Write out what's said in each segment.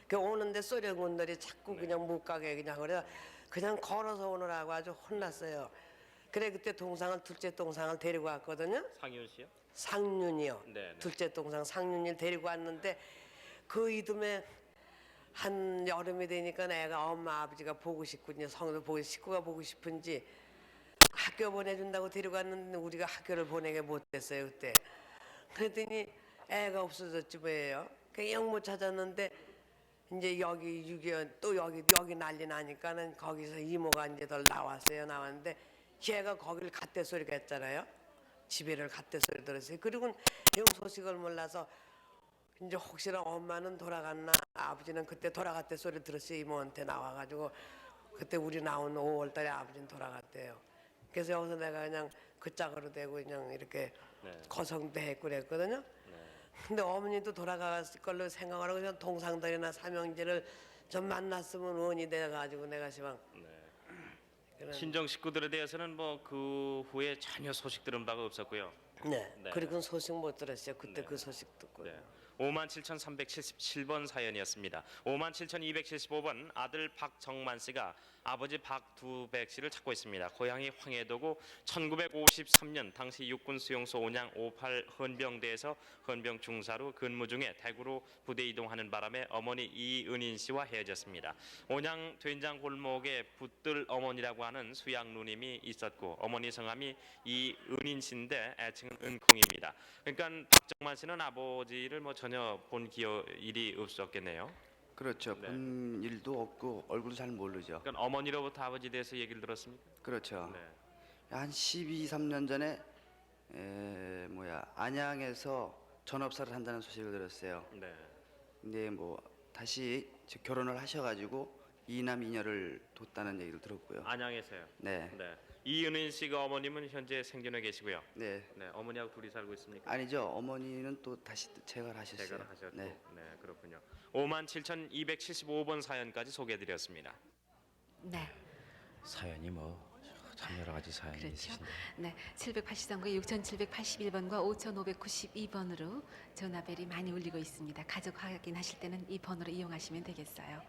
그 오는데 소령군들이 자꾸 그냥 못 가게 그냥 걸어서 오느라고 아주 혼났어요. 그래 그때 둘째 동상을 데리고 왔거든요. 상윤 씨요? 상윤이요. 네. 둘째 동상 상윤이를 데리고 왔는데 그 이듬해 한 여름이 되니까 애가 엄마 아버지가 보고 싶군요. 성도 보고 식구가 보고 싶은지 학교 보내준다고 데리고 왔는데 우리가 학교를 보내게 못했어요 그때. 그랬더니 애가 없어졌지 뭐예요. 그 영 못 찾았는데 이제 여기 6.25 또 여기 난리 나니까는 거기서 이모가 이제 덜 나왔는데 걔가 거기를 갔대 소리가 했잖아요. 집에를 갔대 소리 들었어요. 그리고 이 소식을 몰라서 이제 혹시나 엄마는 돌아갔나 아버지는 그때 돌아갔대 소리 들었어요. 이모한테 나와가지고 그때 우리 나온 5월달에 아버지는 돌아갔대요. 그래서 여기서 내가 그냥 그 짝으로 되고 그냥 이렇게 거성도 했고 그랬거든요. 근데 어머니도 돌아갔을 걸로 생각을 하고 그냥 동상들이나 삼형제를 좀 만났으면 원이 돼가지고 내가 시방 친정 식구들에 대해서는 뭐 그 후에 전혀 소식 들은 바가 없었고요. 네. 네. 그리고 소식 못 들었어요. 그때 네. 그 소식 듣고. 네. 57,377번 사연이었습니다. 57,275번 아들 박정만 씨가 아버지 박두백 씨를 찾고 있습니다. 고향이 황해도고 1953년 당시 육군 수용소 온양 58 헌병대에서 헌병 중사로 근무 중에 대구로 부대 이동하는 바람에 어머니 이은인 씨와 헤어졌습니다. 온양 된장 골목에 붙들 어머니라고 하는 수양 누님이 있었고 어머니 성함이 이은인 씨인데 애칭은 은콩입니다. 그러니까 박정만 씨는 아버지를 뭐 전혀 본 일이 없었겠네요. 그렇죠. 네. 본 일도 없고 얼굴도 잘 모르죠. 그러니까 어머니로부터 아버지에 대해서 얘기를 들었습니까? 그렇죠. 네. 한 12, 3년 전에 안양에서 전업사를 한다는 소식을 들었어요. 네. 근데 뭐 다시 결혼을 하셔가지고 이남 이녀를 뒀다는 얘기를 들었고요. 안양에서요. 네. 네. 이은인 씨가 어머님은 현재 생존해 계시고요. 네. 네. 어머니하고 둘이 살고 있습니까? 아니죠. 어머니는 또 다시 재가하셨어요. 재가를 하셨고. 네. 네, 그렇군요. 57,275번 사연까지 소개해드렸습니다. 네, 사연이 뭐 참 여러 가지 사연이 그렇죠. 있으신데 네, 783과 6,781번과 5,592번으로 전화벨이 많이 울리고 있습니다. 가족 확인하실 때는 이 번호로 이용하시면 되겠어요.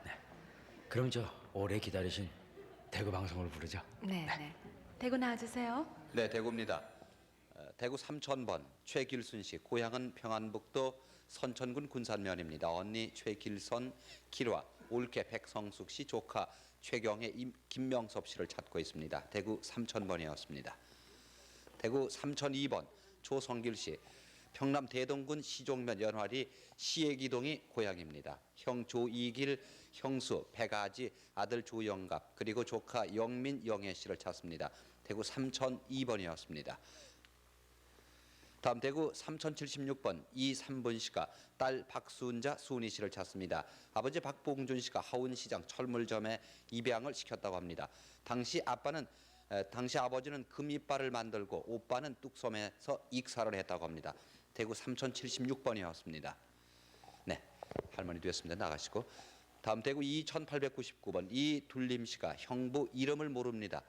그럼 저 오래 기다리신 대구 방송을 부르죠. 네, 네. 대구 나와주세요. 네, 대구입니다. 대구 삼천번 최길순 씨, 고향은 평안북도 선천군 군산면입니다. 언니 최길선, 길화, 올케 백성숙 씨, 조카 최경혜, 김명섭 씨를 찾고 있습니다. 대구 삼천번이었습니다. 대구 삼천이번 조성길 씨, 평남 대동군 시종면 연화리 시애기동이 고향입니다. 형 조이길, 형수 백아지, 아들 조영갑, 그리고 조카 영민, 영애 씨를 찾습니다. 대구 3002번이었습니다. 다음 대구 3076번 이삼분 씨가 딸 박수은자 수은이 씨를 찾습니다. 아버지 박봉준 씨가 하운시장 철물점에 입양을 시켰다고 합니다. 당시 아버지는 금이빨을 만들고 오빠는 뚝섬에서 익사를 했다고 합니다. 대구 3076번이었습니다. 네, 할머니 되었습니다. 나가시고. 다음 대구 2899번 이둘림 씨가 형부 이름을 모릅니다.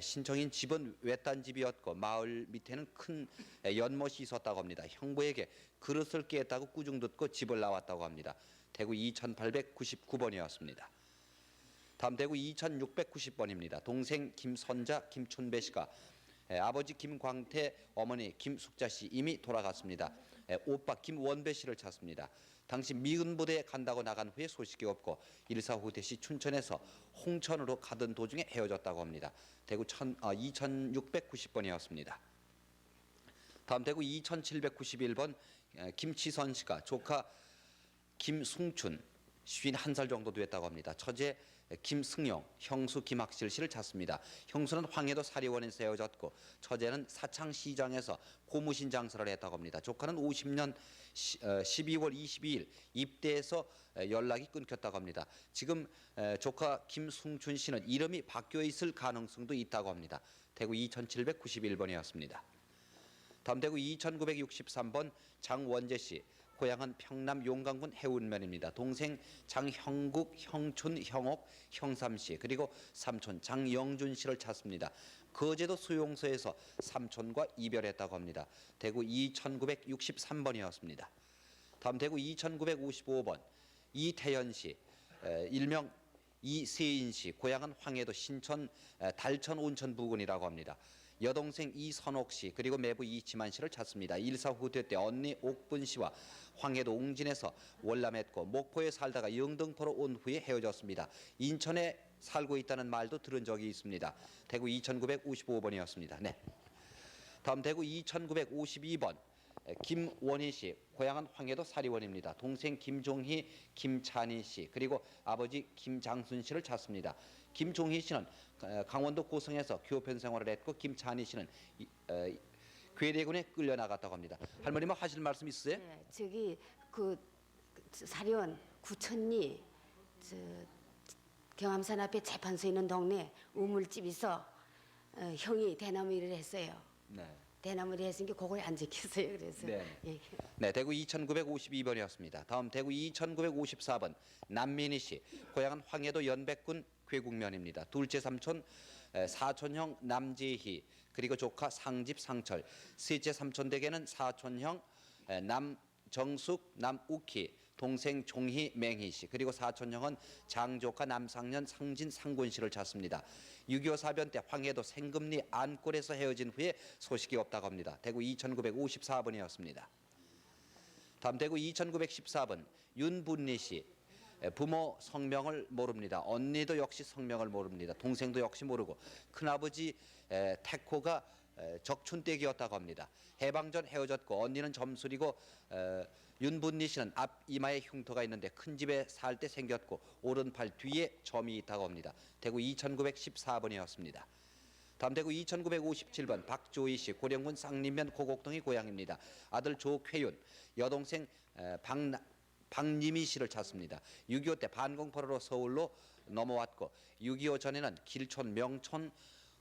신청인 집은 외딴 집이었고 마을 밑에는 큰 연못이 있었다고 합니다. 형부에게 그릇을 깨었다고 꾸중 듣고 집을 나왔다고 합니다. 대구 2899번이었습니다. 다음 대구 2690번입니다. 동생 김선자, 김춘배 씨가 아버지 김광태, 어머니 김숙자 씨 이미 돌아갔습니다. 오빠 김원배 씨를 찾습니다. 당시 미군 부대에 간다고 나간 후에 소식이 없고 일사 후 대시 춘천에서 홍천으로 가던 도중에 헤어졌다고 합니다. 대구 2690번이었습니다. 다음 대구 2791번 김치선 씨가 조카 김승춘 51살 정도 됐다고 합니다. 처제 김승용, 형수 김학실 씨를 찾습니다. 형수는 황해도 사리원에서 헤어졌고 처제는 사창시장에서 고무신 장사를 했다고 합니다. 조카는 50년 12월 22일 입대해서 연락이 끊겼다고 합니다. 지금 조카 김승춘 씨는 이름이 바뀌어 있을 가능성도 있다고 합니다. 대구 2791번이었습니다. 다음 대구 2963번 장원재 씨, 고향은 평남 용강군 해운면입니다. 동생 장형국, 형춘, 형옥, 형삼 씨, 그리고 삼촌 장영준 씨를 찾습니다. 거제도 수용소에서 삼촌과 이별했다고 합니다. 대구 2963번이었습니다. 다음 대구 2955번 이태현 씨, 일명 이세인 씨, 고향은 황해도 신천 달천 온천 부근이라고 합니다. 여동생 이선옥 씨 그리고 매부 이치만 씨를 찾습니다. 일사후퇴 때 언니 옥분 씨와 황해도 옹진에서 월남했고 목포에 살다가 영등포로 온 후에 헤어졌습니다. 인천에 살고 있다는 말도 들은 적이 있습니다. 대구 2955번이었습니다. 네. 다음 대구 2952번 김원희 씨, 고향은 황해도 사리원입니다. 동생 김종희, 김찬희 씨 그리고 아버지 김장순 씨를 찾습니다. 김종희 씨는 강원도 고성에서 교편 생활을 했고 김찬희 씨는 괴뢰군에 끌려나갔다고 합니다. 할머니 뭐 하실 말씀 있으세요? 네, 저기 그 사리원 구천리 경암산 앞에 재판소 있는 동네 우물집 있어 형이 대나무 일을 했어요. 네. 대나무 일을 했으니까 그걸 안 지켰어요. 그래서 네. 예. 네, 대구 2952번이었습니다. 다음 대구 2954번 남민희 씨, 고향은 황해도 연백군 괴국면입니다. 둘째 삼촌 사촌형 남재희 그리고 조카 상집 상철, 셋째 삼촌 댁에는 사촌형 남정숙 남욱희, 동생 종희 맹희 씨 그리고 사촌형은 장조카 남상년 상진 상군 씨를 찾습니다. 6.25 사변 때 황해도 생금리 안골에서 헤어진 후에 소식이 없다고 합니다. 대구 2954번이었습니다. 다음 대구 2914번 윤분리 씨, 부모 성명을 모릅니다. 언니도 역시 성명을 모릅니다. 동생도 역시 모르고 큰아버지 태코가 적춘댁이었다고 합니다. 해방 전 헤어졌고 언니는 점술이고 윤분리 씨는 앞 이마에 흉터가 있는데 큰 집에 살 때 생겼고 오른팔 뒤에 점이 있다고 합니다. 대구 2914번이었습니다. 다음 대구 2957번 박조희 씨, 고령군 쌍림면 고곡동이 고향입니다. 아들 조쾌윤, 여동생 박님희 씨를 찾습니다. 6.25 때 반공포로로 서울로 넘어왔고 6.25 전에는 길촌, 명촌,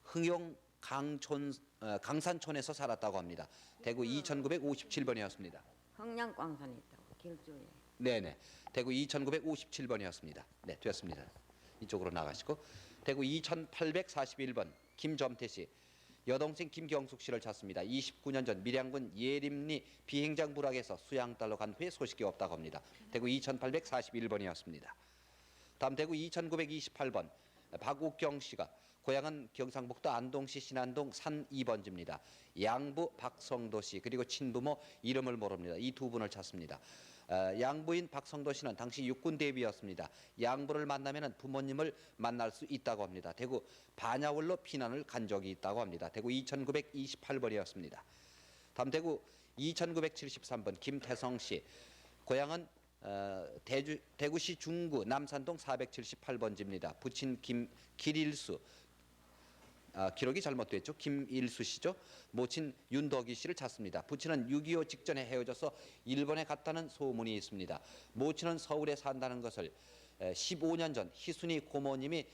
흥용, 강산촌에서 살았다고 합니다. 대구 2957번이었습니다. 흥량광산에 있다고 길조에. 네네. 대구 2957번이었습니다. 네, 됐습니다. 이쪽으로 나가시고 대구 2841번 김점태 씨, 여동생 김경숙 씨를 찾습니다. 29년 전 밀양군 예림리 비행장 부락에서 수양딸로 간 후에 소식이 없다고 합니다. 대구 2841번이었습니다. 다음 대구 2928번 박욱경 씨가 고향은 경상북도 안동시 신안동 산 2번지입니다. 양부 박성도 씨 그리고 친부모 이름을 모릅니다. 이 두 분을 찾습니다. 양부인 박성도 씨는 당시 육군 대비였습니다. 양부를 만나면 부모님을 만날 수 있다고 합니다. 대구 반야월로 피난을 간 적이 있다고 합니다. 대구 2928번이었습니다. 다음 대구 2973번 김태성 씨, 고향은 대구시 중구 남산동 478번지입니다. 부친 길일수, 기록이 잘못됐죠. 김일수 씨죠. 모친 윤덕희 씨를 찾습니다. 부친은 6.25 직전에 헤어져서 일본에 갔다는 소문이 있습니다. 모친은 서울에 산다는 것을 15년 전 희순이 고모님이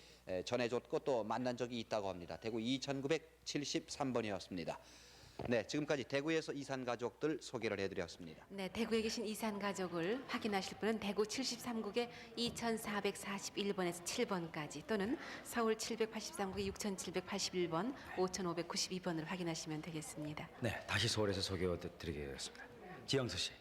전해줬고 또 만난 적이 있다고 합니다. 대구 2973번이었습니다. 네, 지금까지 대구에서 이산 가족들 소개를 해드렸습니다. 네, 대구에 계신 이산 가족을 확인하실 분은 대구 73국의 2441번에서 7번까지 또는 서울 783국의 6781번, 5592번을 확인하시면 되겠습니다. 네, 다시 서울에서 소개해드리겠습니다. 지영서 씨.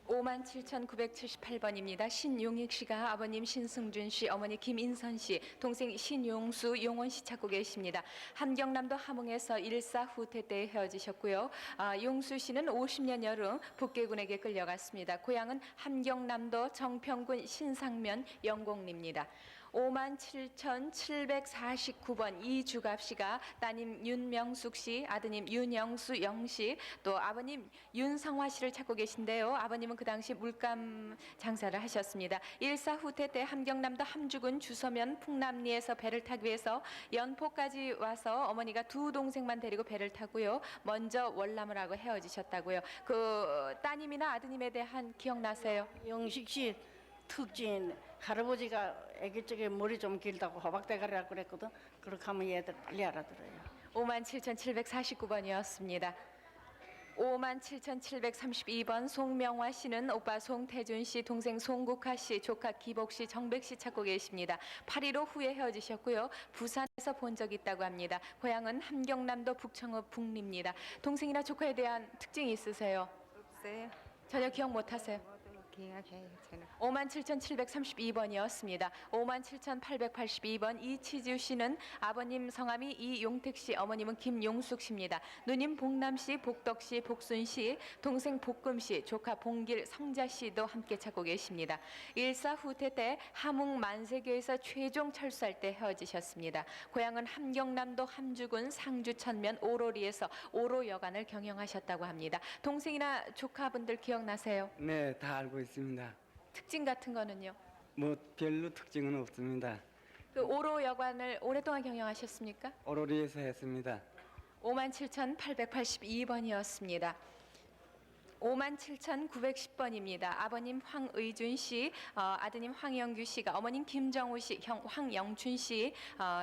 57,978번입니다. 신용익 씨가 아버님 신승준 씨, 어머니 김인선 씨, 동생 신용수, 용원 씨 찾고 계십니다. 함경남도 함흥에서 일사후퇴 때 헤어지셨고요. 용수 씨는 50년 여름 북계군에게 끌려갔습니다. 고향은 함경남도 정평군 신상면 영곡리입니다. 57,749번 이주갑 씨가 따님 윤명숙 씨, 아드님 윤영수 영 씨, 또 아버님 윤성화 씨를 찾고 계신데요. 아버님은 그 당시 물감 장사를 하셨습니다. 일사후퇴 때 함경남도 함주군 주서면 풍남리에서 배를 타기 위해서 연포까지 와서 어머니가 두 동생만 데리고 배를 타고요. 먼저 월남을 하고 헤어지셨다고요. 그 따님이나 아드님에 대한 기억나세요? 영식 씨 특징 할아버지가 아기 쪽에 머리 좀 길다고 호박대가리라고 그랬거든. 그렇게 하면 얘들 빨리 알아들어요. 57,749번이었습니다. 57,732번 송명화 씨는 오빠 송태준 씨, 동생 송국화 씨, 조카 기복 씨, 정백 씨 찾고 계십니다. 8.15 후에 헤어지셨고요. 부산에서 본 적이 있다고 합니다. 고향은 함경남도 북청읍 북리입니다. 동생이나 조카에 대한 특징이 있으세요? 없어요. 전혀 기억 못하세요? 57,732번이었습니다. 57,882번 이치주 씨는 아버님 성함이 이용택 씨, 어머님은 김용숙 씨입니다. 누님 복남 씨, 복덕 씨, 복순 씨, 동생 복금 씨, 조카 봉길, 성자 씨도 함께 찾고 계십니다. 일사 후퇴 때 함흥 만세교에서 최종 철수할 때 헤어지셨습니다. 고향은 함경남도 함주군 상주천면 오로리에서 오로여관을 경영하셨다고 합니다. 동생이나 조카분들 기억나세요? 네, 다 알고 있습니다. 특징 같은 거는요? 뭐 별로 특징은 없습니다. 그 오로여관을 오랫동안 경영하셨습니까? 오로리에서 했습니다. 57,882번이었습니다. 57,910번입니다. 아버님 황의준 씨, 아드님 황영규 씨가 어머님 김정우 씨, 형 황영춘 씨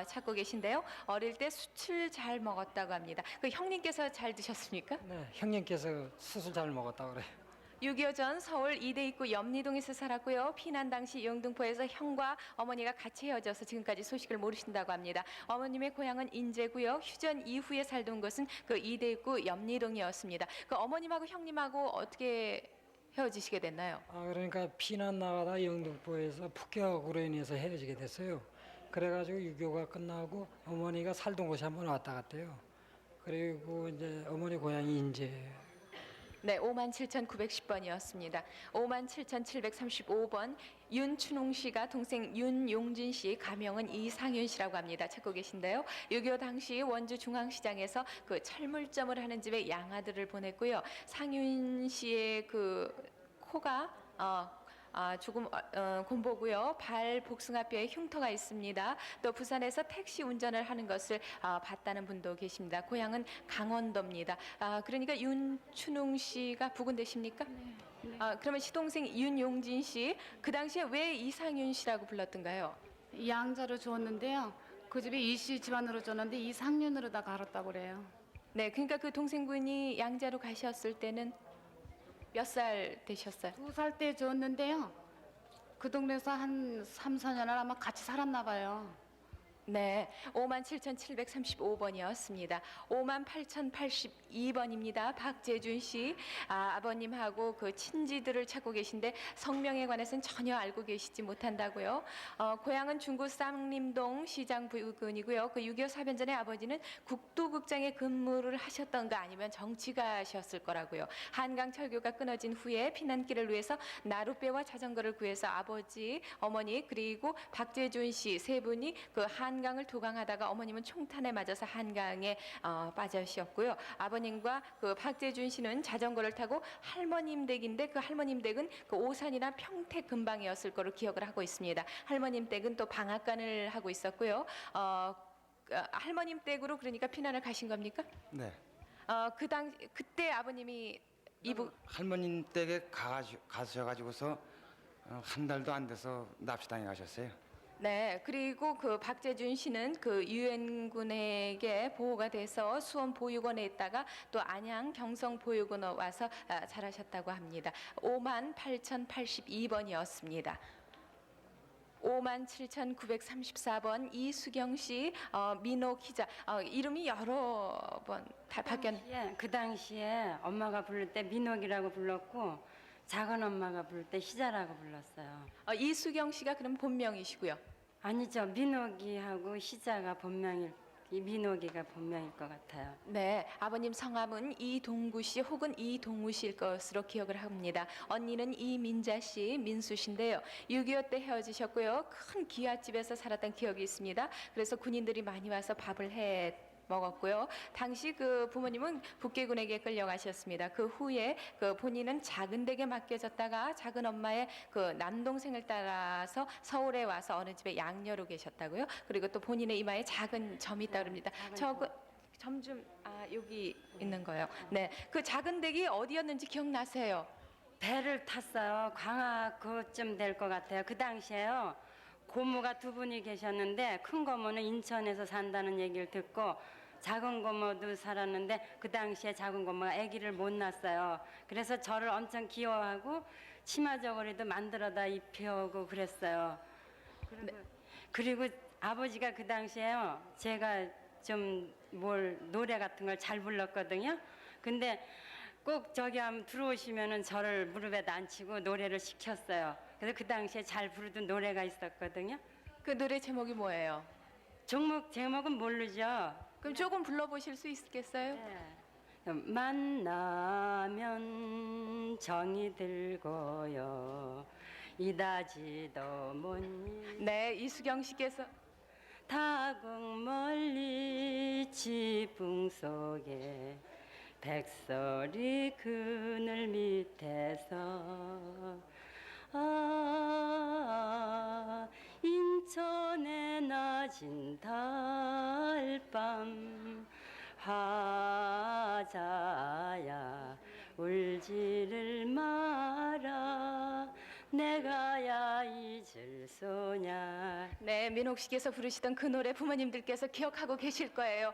찾고 계신데요. 어릴 때 수출 잘 먹었다고 합니다. 그 형님께서 잘 드셨습니까? 네, 형님께서 수술 잘 먹었다고 그래요. 6.25 전 서울 이대 입구 염리동에서 살았고요. 피난 당시 영등포에서 형과 어머니가 같이 헤어져서 지금까지 소식을 모르신다고 합니다. 어머님의 고향은 인제고요. 휴전 이후에 살던 곳은 그 이대 입구 염리동이었습니다. 그 어머님하고 형님하고 어떻게 헤어지시게 됐나요? 그러니까 피난 나가다 영등포에서 폭격으로 인해서 헤어지게 됐어요. 그래가지고 6.25가 끝나고 어머니가 살던 곳이 한번 왔다 갔대요. 그리고 이제 어머니 고향이 인제. 네, 57,910번이었습니다. 57,735번 윤춘웅 씨가 동생 윤용진 씨, 가명은 이상윤 씨라고 합니다. 찾고 계신데요. 6.25 당시 원주 중앙시장에서 그 철물점을 하는 집에 양아들을 보냈고요. 상윤 씨의 그 코가 조금 곰보고요. 발 복숭아뼈에 흉터가 있습니다. 또 부산에서 택시 운전을 하는 것을 봤다는 분도 계십니다. 고향은 강원도입니다. 그러니까 윤춘웅 씨가 부군되십니까? 네. 그러면 시동생 윤용진 씨, 그 당시에 왜 이상윤 씨라고 불렀던가요? 양자로 주었는데요. 그 집이 이씨 집안으로 줬는데 이상윤으로 다 갈았다고 그래요. 네, 그러니까 그 동생분이 양자로 가셨을 때는 몇 살 되셨어요? 2살 때 줬는데요. 그 동네에서 한 3, 4년을 아마 같이 살았나 봐요. 네, 57,735번이었습니다. 58,082번입니다. 박재준 씨, 아버님하고 그 친지들을 찾고 계신데 성명에 관해서는 전혀 알고 계시지 못한다고요. 고향은 중구 쌍림동 시장 부근이고요. 그 6.25 사변 전에 아버지는 국도극장에 근무를 하셨던가 아니면 정치가셨을 거라고요. 한강 철교가 끊어진 후에 피난길을 위해서 나룻배와 자전거를 구해서 아버지, 어머니 그리고 박재준 씨 세 분이 그 한강을 도강하다가 어머님은 총탄에 맞아서 한강에 빠져셨고요. 아버님과 그 박재준 씨는 자전거를 타고 할머님 댁인데 그 할머님 댁은 그 오산이나 평택 근방이었을 거로 기억을 하고 있습니다. 할머님 댁은 또 방앗간을 하고 있었고요. 할머님 댁으로 그러니까 피난을 가신 겁니까? 네. 그때 아버님이 이북 할머님 댁에 가셔가지고서 한 달도 안 돼서 납치당해 가셨어요. 네, 그리고 그 박재준 씨는 그 유엔군에게 보호가 돼서 수원 보육원에 있다가 또 안양 경성 보육원에 와서 자라셨다고 합니다. 58,082번이었습니다. 57,934번 이수경 씨, 민호 기자. 이름이 여러 번 바뀌었. 그 당시에 엄마가 부를 때 민옥이라고 불렀고 작은 엄마가 부를 때 희자라고 불렀어요. 이수경 씨가 그럼 본명이시고요. 아니죠. 민옥이하고 희자가 본명일, 이 민옥이가 본명일 것 같아요. 네, 아버님 성함은 이동구 씨 혹은 이동우 씨일 것으로 기억을 합니다. 언니는 이민자 씨, 민수 씨인데요. 6.25 때 헤어지셨고요. 큰 기와집에서 살았던 기억이 있습니다. 그래서 군인들이 많이 와서 밥을 해 먹었고요. 당시 그 부모님은 북계군에게 끌려가셨습니다. 그 후에 그 본인은 작은 댁에 맡겨졌다가 작은 엄마의 그 남동생을 따라서 서울에 와서 어느 집에 양녀로 계셨다고요. 그리고 또 본인의 이마에 작은 점이 있다 그럽니다. 저거 점 좀 여기 있는 거예요. 네, 그 작은 댁이 어디였는지 기억나세요? 배를 탔어요. 광화 그쯤 될 것 같아요. 그 당시에요. 고모가 2분이 계셨는데 큰 고모는 인천에서 산다는 얘기를 듣고 작은 고모도 살았는데 그 당시에 작은 고모가 아기를 못 낳았어요. 그래서 저를 엄청 귀여워하고 치마 저고리도 만들어다 입혀오고 그랬어요. 그리고 아버지가 그 당시에요. 제가 좀 노래 같은 걸 잘 불렀거든요. 근데 꼭 저기 한번 들어오시면은 저를 무릎에 앉히고 노래를 시켰어요. 그래서 그 당시에 잘 부르던 노래가 있었거든요. 그 노래 제목이 뭐예요? 제목은 모르죠. 그럼 조금 불러보실 수 있겠어요? 네. 만나면 정이 들고요. 이다지도 못 네, 이수경 씨께서 타국 멀리 지붕 속에 백설이 그늘 밑에서 인천의 낮은 달밤 화자야 울지를 마라 내가야 잊을 소냐. 네, 민옥 씨께서 부르시던 그 노래 부모님들께서 기억하고 계실 거예요.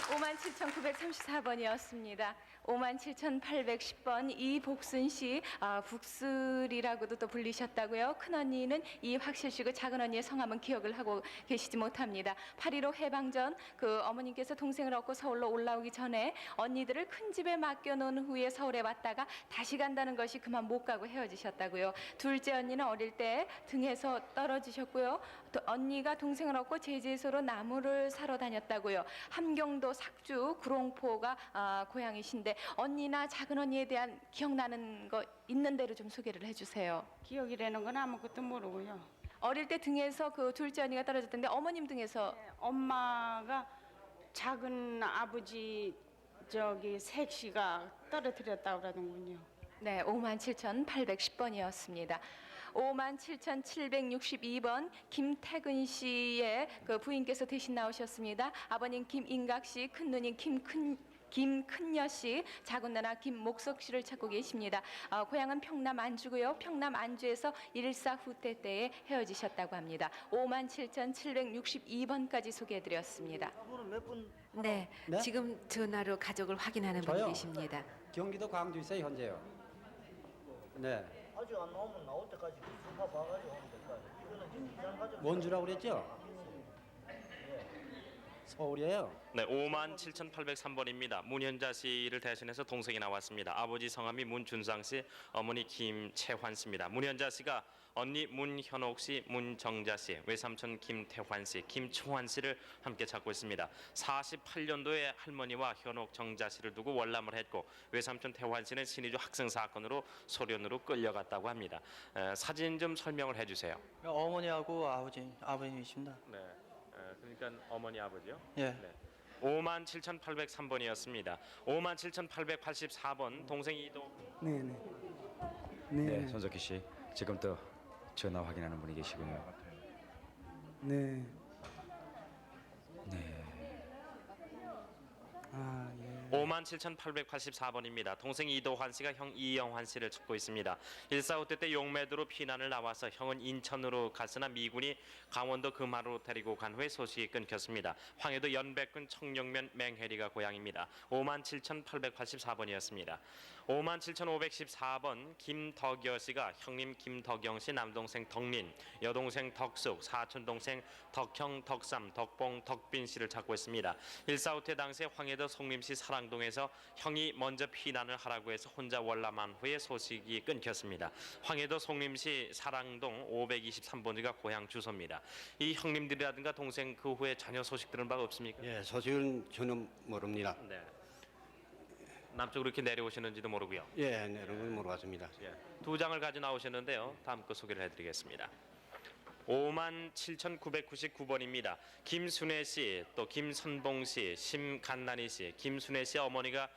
57,934번이었습니다. 57,810번 이복순 씨, 북슬이라고도 또 불리셨다고요. 큰언니는 이확실 씨고 작은언니의 성함은 기억을 하고 계시지 못합니다. 8.15 해방전 그 어머님께서 동생을 얻고 서울로 올라오기 전에 언니들을 큰 집에 맡겨놓은 후에 서울에 왔다가 다시 간다는 것이 그만 못 가고 헤어지셨다고요. 둘째 언니는 어릴 때 등에서 떨어지셨고요. 또 언니가 동생을 얻고 제주에서로 나무를 사러 다녔다고요. 함경도 삭주 구롱포가 고향이신데 언니나 작은 언니에 대한 기억나는 거 있는 대로 좀 소개를 해주세요. 기억이라는 건 아무것도 모르고요. 어릴 때 등에서 그 둘째 언니가 떨어졌던데 어머님 등에서 엄마가 작은 아버지 저기 색시가 떨어뜨렸다고 그러는군요. 네, 57,810번이었습니다. 57,762번 김태근 씨의 그 부인께서 대신 나오셨습니다. 아버님 김인각 씨, 큰 누님 김큰여 씨, 작은 누나 김목석 씨를 찾고 계십니다. 고향은 평남 안주고요. 평남 안주에서 일사후퇴 때에 헤어지셨다고 합니다. 57,762번까지 소개해드렸습니다. 네, 지금 전화로 가족을 확인하는 분이 계십니다. 경기도 광주에 있어요, 현재요. 네. 아직 안 나오면 나올 때까지 수파 봐가지고 하면 될까요? 이거는 지금 이상 가지고 뭔 주라고 그랬죠? 서울이에요. 네, 57,803번입니다. 문현자 씨를 대신해서 동생이 나왔습니다. 아버지 성함이 문준상 씨, 어머니 김채환 씨입니다. 문현자 씨가 언니 문현옥 씨, 문정자 씨, 외삼촌 김태환 씨, 김초환 씨를 함께 찾고 있습니다. 48년도에 할머니와 현옥 정자 씨를 두고 월남을 했고 외삼촌 태환 씨는 신의주 학생 사건으로 소련으로 끌려갔다고 합니다. 사진 좀 설명을 해주세요. 어머니하고 아버님이십니다. 네, 그러니까 어머니 아버지요? 예. 네. 57,803번이었습니다. 57,884번 동생 이도. 네, 손석희 씨. 지금 또 전화 확인하는 분이 계시군요. 네. 네. 57,884번입니다. 동생 이도환 씨가 형 이영환 씨를 찾고 있습니다. 일사후퇴 때 용매도로 피난을 나와서 형은 인천으로 갔으나 미군이 강원도 금화로 데리고 간 후에 소식이 끊겼습니다. 황해도 연백군 청룡면 맹해리가 고향입니다. 57,884번이었습니다. 57,514번 김덕여 씨가 형님 김덕영 씨, 남동생 덕민, 여동생 덕숙, 사촌동생 덕형, 덕삼, 덕봉, 덕빈 씨를 찾고 있습니다. 일사후퇴 당시에 황해도 송림시 사랑동에서 형이 먼저 피난을 하라고 해서 혼자 월남한 후에 소식이 끊겼습니다. 황해도 송림시 사랑동 523번지가 고향 주소입니다. 이 형님들이라든가 동생 그 후에 전혀 소식 들은 바가 없습니까? 예, 소식은 전혀 모릅니다. 네. 남쪽으로 이렇게 내려오시는지도 모르고요. 예, 내려오는 모르겠습니다. 예. 두 장을 가져 나오셨는데요. 다음 거 소개를 해드리겠습니다. 57,999번입니다. 김순애 씨, 또 김선봉 씨, 심간난이 씨. 김순애 씨 어머니가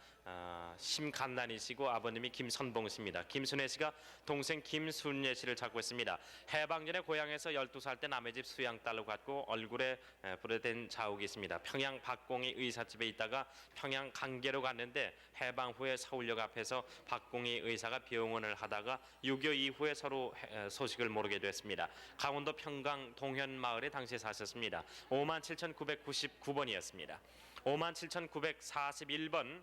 심간난이 씨고 아버님이 김선봉 씨입니다. 김순애 씨가 동생 김순예 씨를 찾고 있습니다. 해방 전에 고향에서 12살 때 남의 집 수양딸로 갔고 얼굴에 불에 댄 자욱이 있습니다. 평양 박공희 의사집에 있다가 평양 강계로 갔는데 해방 후에 서울역 앞에서 박공희 의사가 병원을 하다가 6.25 이후에 서로 소식을 모르게 됐습니다. 강원도 평강 동현마을에 당시에 사셨습니다. 57,999번이었습니다. 57,941번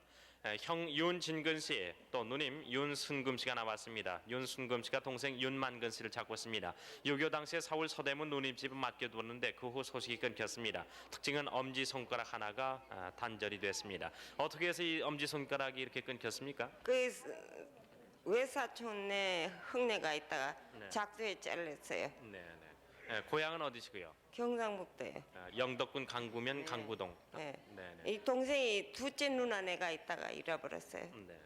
형 윤진근 씨, 또 누님 윤순금 씨가 나왔습니다. 윤순금 씨가 동생 윤만근 씨를 찾고 있습니다. 6.25 당시에 서울 서대문 누님 집을 맡겨두었는데 그 후 소식이 끊겼습니다. 특징은 엄지손가락 하나가 단절이 됐습니다. 어떻게 해서 이 엄지손가락이 이렇게 끊겼습니까? 그 외사촌에 흙내가 있다가 네. 작두에 잘렸어요. 고향은 어디시고요? 경상북도에. 영덕군 강구면 네. 강구동. 네. 네네. 이 동생이 둘째 누나네가 있다가 잃어버렸어요. 네.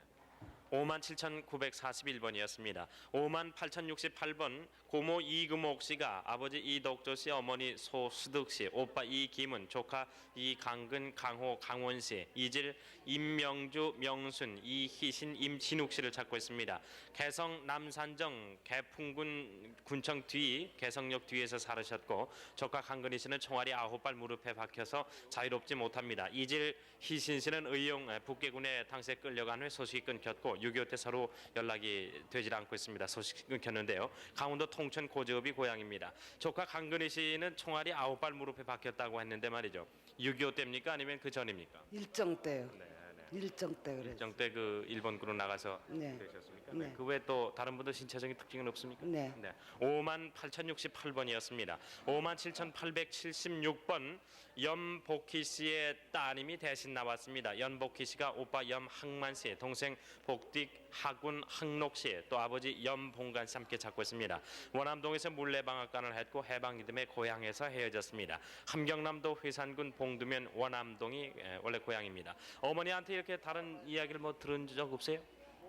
57,941번이었습니다. 58,068번 고모 이금옥 씨가 아버지 이덕조 씨, 어머니 소수득 씨, 오빠 이김은, 조카 이강근, 강호, 강원 씨, 이질 임명주, 명순, 이희신, 임진욱 씨를 찾고 있습니다. 개성 남산정 개풍군 군청 뒤 개성역 뒤에서 살으셨고 조카 강근희 씨는 총알이 9발 무릎에 박혀서 자유롭지 못합니다. 이질 희신 씨는 의용 북계군에 당시에 끌려간 후에 소식이 끊겼고 6.25 때 서로 연락이 되질 않고 있습니다. 소식이 끊겼는데요. 강원도 통천 고제읍이 고향입니다. 조카 강근희 씨는 총알이 9발 무릎에 박혔다고 했는데 말이죠. 6.25 때입니까? 아니면 그 전입니까? 일정 때요. 네. 일정 때 그래. 일정 때 그 일본군으로 나가서 네. 되셨습니까? 네. 그 외에 또 다른 분들 신체적인 특징은 없습니까? 네. 58,068번이었습니다. 57,876번 염복희 씨의 따님이 대신 나왔습니다. 염복희 씨가 오빠 염학만 씨, 동생 복딕 하군 항록 씨, 또 아버지 염봉간 씨 함께 찾고 있습니다. 원암동에서 물레방앗간을 했고 해방 이듬해 고향에서 헤어졌습니다. 함경남도 회산군 봉두면 원암동이 원래 고향입니다. 어머니한테 이렇게 다른 이야기를 뭐 들은 적 없어요?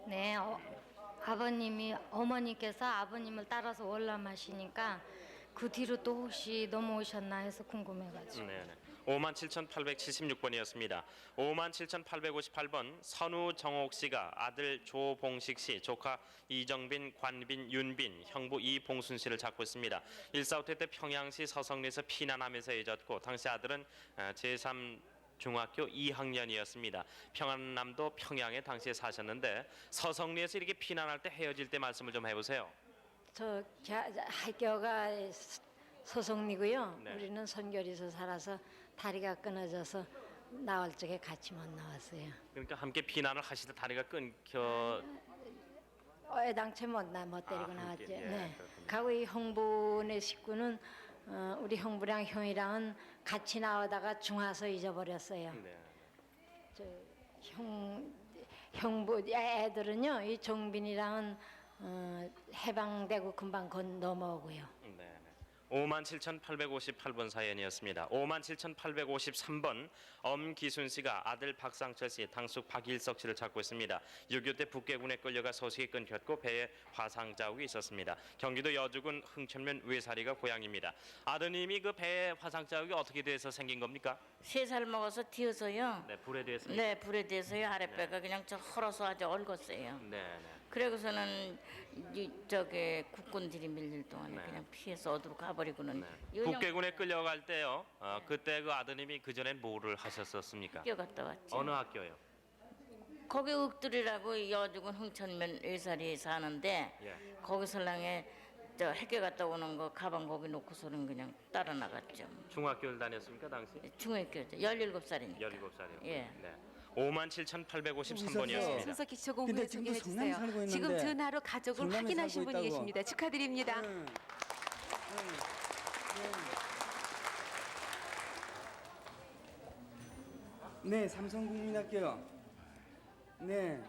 네, 아버님이 어머니께서 아버님을 따라서 월남하시니까 그 뒤로 또 혹시 넘어오셨나 해서 궁금해가지고. 네네. 57,876번이었습니다. 57,858번 선우정옥 씨가 아들 조봉식 씨, 조카 이정빈, 관빈, 윤빈, 형부 이봉순 씨를 찾고 있습니다. 1.4.5 때 평양시 서성리에서 피난하면서 헤어졌고 당시 아들은 제3 중학교 2학년이었습니다. 평안남도 평양에 당시에 사셨는데 서성리에서 이렇게 피난할 때 헤어질 때 말씀을 좀 해보세요. 저 학교가 소송리고요. 네. 우리는 선결에서 살아서 다리가 끊어져서 나올 적에 같이 못 나왔어요. 그러니까 함께 피난을 하시다 다리가 끊겨. 애당초 못 데리고 나왔죠. 함께, 예, 네. 그렇군요. 가고 이 형부네 식구는 우리 형부랑 형이랑은 같이 나오다가 중화서 잊어버렸어요. 네. 저 형부 애들은요, 이 종빈이랑은 해방되고 금방 넘어오고요. 57,858번 사연이었습니다. 57,853번 엄기순 씨가 아들 박상철 씨, 당숙 박일석 씨를 찾고 있습니다. 6.25 때 북계군에 끌려가 소식이 끊겼고 배에 화상 자국이 있었습니다. 경기도 여주군 흥천면 외사리가 고향입니다. 아드님이 그 배에 화상 자국이 어떻게 돼서 생긴 겁니까? 3살 먹어서 튀어서요. 네, 불에 대해서요. 네, 불에 대해서요. 아랫배가 그냥 저 헐어서 아주 얼었어요. 네, 네. 그러고서는 저기 국군들이 밀릴 동안에 그냥 피해서 어디로 가버리고는 북계군에 끌려갈 때요. 그때 그 아드님이 그 전엔 뭐를 하셨었습니까? 학교 갔다 왔죠. 어느 학교요? 거기 윽들이라고 여주군 흥천면 외사리에 사는데 예. 거기 설랑에 저 학교 갔다 오는 거 가방 거기 놓고서는 그냥 따라 나갔죠. 중학교를 다녔습니까 당시? 중학교죠. 17살이니까. 17살이요. 예. 네. 57,853번이었습니다. 손석희 기초공부에 지금 소개해 성남에 주세요. 살고 지금 있는데 전화로 가족을 성남에 확인하신 살고 분이 있다고. 계십니다. 축하드립니다. 네, 삼성국민학교. 네.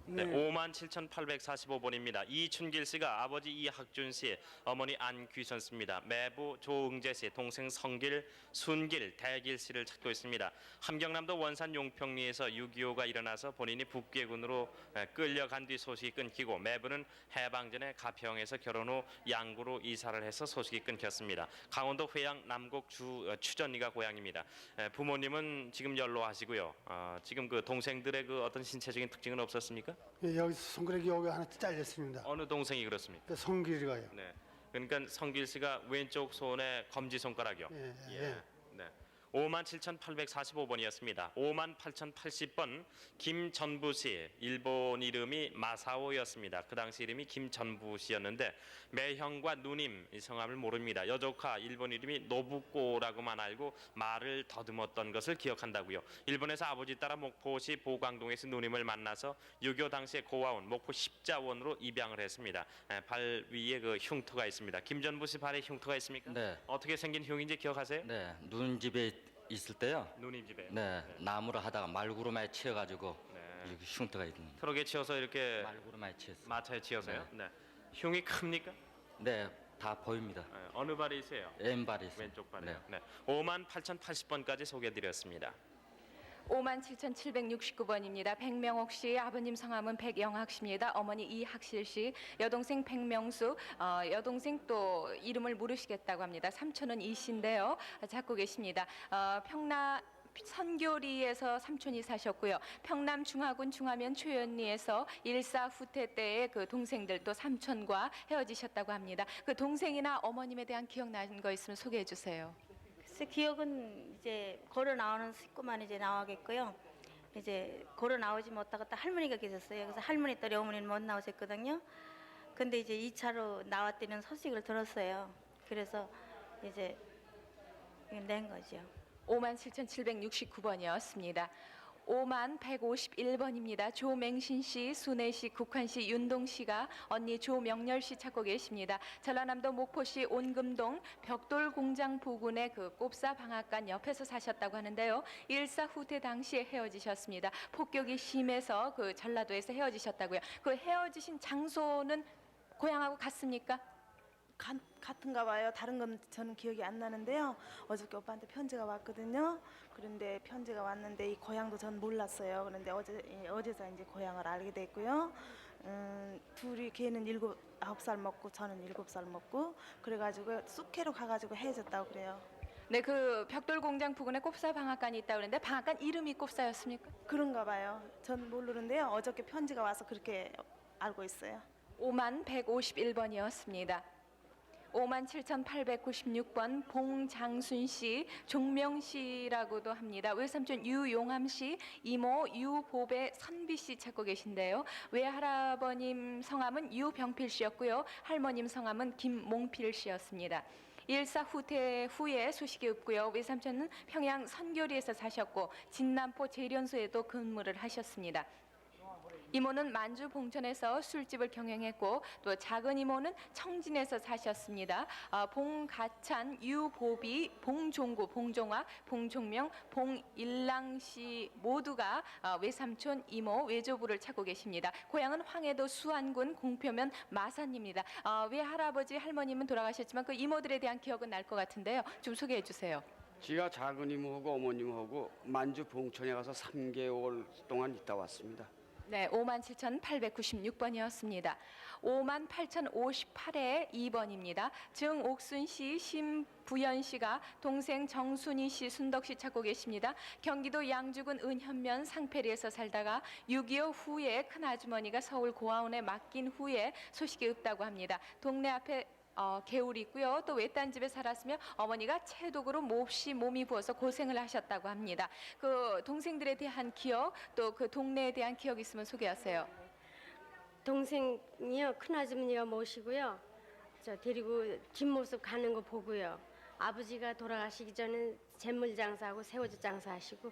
네, 57,845번입니다. 이춘길 씨가 아버지 이학준 씨, 어머니 안귀선 씨입니다. 매부 조응재 씨, 동생 성길, 순길, 대길 씨를 찾고 있습니다. 함경남도 원산 용평리에서 6.25가 일어나서 본인이 북계군으로 끌려간 뒤 소식이 끊기고 매부는 해방 전에 가평에서 결혼 후 양구로 이사를 해서 소식이 끊겼습니다. 강원도 회양 남곡 추전리가 고향입니다. 부모님은 지금 연로하시고요. 지금 그 동생들의 그 어떤 신체적인 특징은 없었습니까? 예, 여기 손가락이 여기 하나 잘렸습니다. 어느 동생이 그렇습니까? 그 성길이가요. 네. 그러니까 성길 씨가 왼쪽 손에 검지 손가락이요. 예, 예. 네. 57,845번이었습니다. 58,080번 김전부씨, 일본 이름이 마사오였습니다. 그 당시 이름이 김전부씨였는데 매형과 누님 이 성함을 모릅니다. 여조카 일본 이름이 노부꼬라고만 알고 말을 더듬었던 것을 기억한다고요. 일본에서 아버지 따라 목포시 보광동에서 누님을 만나서 유교 당시에 고아원 목포 십자원으로 입양을 했습니다. 발 위에 그 흉터가 있습니다. 김전부씨 발에 흉터가 있습니까? 네. 어떻게 생긴 흉인지 기억하세요? 네, 누님집에 있을 때요. 누님집에. 네, 나무로 하다가 말구름에 치여가지고 이렇게 흉터가 있는. 트럭에 치여서 이렇게 말구름에 치였어요. 마차에 치여서요? 네. 흉이 큽니까? 네, 다 보입니다. 어느 발이 있어요? 왼발이 있어요. 왼쪽 발이요. 네. 58,080번까지 소개해드렸습니다. 57,769번입니다. 백명옥 씨, 아버님 성함은 백영학 씨입니다. 어머니 이학실 씨, 여동생 백명수, 여동생 또 이름을 모르시겠다고 합니다. 삼촌은 이 씨인데요. 찾고 계십니다. 평남 선교리에서 삼촌이 사셨고요. 평남 중화군 중화면 초연리에서 일사후퇴 때의 그 동생들 또 삼촌과 헤어지셨다고 합니다. 그 동생이나 어머님에 대한 기억나는 거 있으면 소개해 주세요. 글쎄 기억은 이제 걸어 나오는 식구만 이제 나오겠고요. 이제 걸어 나오지 못하고 또 할머니가 계셨어요. 그래서 할머니 딸이 어머니는 못 나오셨거든요. 근데 이제 2차로 나왔다는 소식을 들었어요. 그래서 이제 낸 거죠. 57,769번이었습니다. 5151번입니다. 조맹신 씨, 순애 씨, 국환 씨, 윤동 씨가 언니 조명렬 씨 찾고 계십니다. 전라남도 목포시 온금동 벽돌 공장 부근의 그 꼽사 방앗간 옆에서 사셨다고 하는데요. 일사후퇴 당시에 헤어지셨습니다. 폭격이 심해서 그 전라도에서 헤어지셨다고요. 그 헤어지신 장소는 고향하고 같습니까? 같은가 봐요. 다른 건 저는 기억이 안 나는데요. 어저께 오빠한테 편지가 왔거든요. 그런데 편지가 왔는데 이 고향도 전 몰랐어요. 그런데 어제서 이제 고향을 알게 됐고요. 둘이 걔는 9살 먹고 저는 7살 먹고 그래가지고 쑥회로 가가지고 헤어졌다고 그래요. 네, 그 벽돌 공장 부근에 꼽사 방앗간이 있다고 그러는데 방앗간 이름이 꼽사였습니까? 그런가 봐요. 전 모르는데요. 어저께 편지가 와서 그렇게 알고 있어요. 5151번이었습니다. 57,896번 봉장순 씨, 종명 씨라고도 합니다. 외삼촌 유용함 씨, 이모 유보배 선비 씨 찾고 계신데요. 외할아버님 성함은 유병필 씨였고요. 할머님 성함은 김몽필 씨였습니다. 일사후퇴 후에 소식이 없고요. 외삼촌은 평양 선교리에서 사셨고 진남포 재련소에도 근무를 하셨습니다. 이모는 만주 봉천에서 술집을 경영했고 또 작은 이모는 청진에서 사셨습니다. 봉가찬, 유보비, 봉종구, 봉종화, 봉종명, 봉일랑 씨 모두가 외삼촌, 이모, 외조부를 찾고 계십니다. 고향은 황해도 수안군 공표면 마산입니다. 외할아버지, 할머님은 돌아가셨지만 그 이모들에 대한 기억은 날 것 같은데요. 좀 소개해 주세요. 제가 작은 이모하고 어머님하고 만주 봉천에 가서 3개월 동안 있다 왔습니다. 네, 57,896번이었습니다. 58,058에 2번입니다. 정옥순 씨, 심부연 씨가 동생 정순희 씨, 순덕 씨 찾고 계십니다. 경기도 양주군 은현면 상패리에서 살다가 6.25 후에 큰아주머니가 서울 고아원에 맡긴 후에 소식이 없다고 합니다. 동네 앞에 개울이 있고요. 또 외딴 집에 살았으며 어머니가 채독으로 몹시 몸이 부어서 고생을 하셨다고 합니다. 그 동생들에 대한 기억, 또 그 동네에 대한 기억 있으면 소개하세요. 동생이요, 큰아주머니가 모시고요. 저 데리고 뒷모습 가는 거 보고요. 아버지가 돌아가시기 전에 잿물 장사하고 새우젓 장사하시고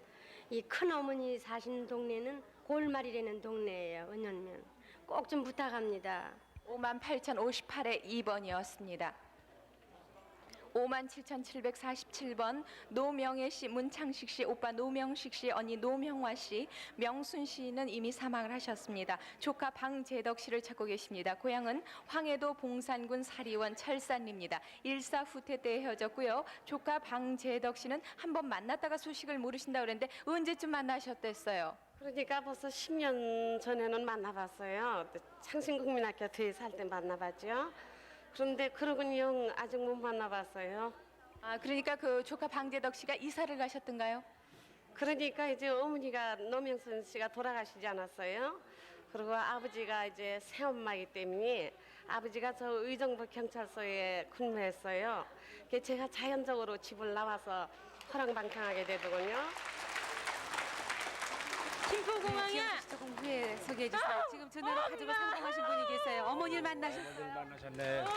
이 큰어머니 사시는 동네는 골말이라는 동네예요. 은현면. 꼭 좀 부탁합니다. 58,058에 2번이었습니다. 57,747번 노명애 씨, 문창식 씨, 오빠 노명식 씨, 언니 노명화 씨, 명순 씨는 이미 사망을 하셨습니다. 조카 방재덕 씨를 찾고 계십니다. 고향은 황해도 봉산군 사리원 철산리입니다. 일사후퇴 때 헤어졌고요. 조카 방재덕 씨는 한번 만났다가 소식을 모르신다고 그랬는데 언제쯤 만나셨댔어요? 그러니까 벌써 10년 전에는 만나봤어요. 창신국민학교 뒤에 살 때 만나봤죠. 그런데 그러고는 영 아직 못 만나봤어요. 그러니까 그 조카 방재덕 씨가 이사를 가셨던가요? 그러니까 이제 어머니가 노명순 씨가 돌아가시지 않았어요. 그리고 아버지가 이제 새엄마이기 때문에 아버지가 저 의정부 경찰서에 근무했어요. 제가 자연적으로 집을 나와서 화랑방탕하게 되더군요. 김포공항이야. 조금 후에 소개해 주세요. 지금 전화를 가지고 성공하신 분이 계세요. 어머니를 만나셨어요. 만나셨네. 어머니네.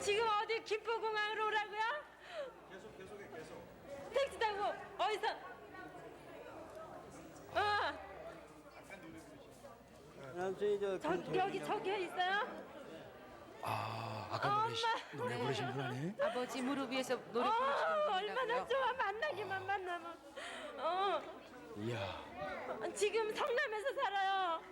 지금 어디 김포공항으로 오라고요? 계속. 택시 타고 어디서? 여기 저기에 있어요? 아까 노래 부르신 분 아니에요? 아버지 무릎 위에서 노래 부르시는 얼마나 분이라고요. 좋아 만나기만 만나면. 이야. 지금 성남에서 살아요.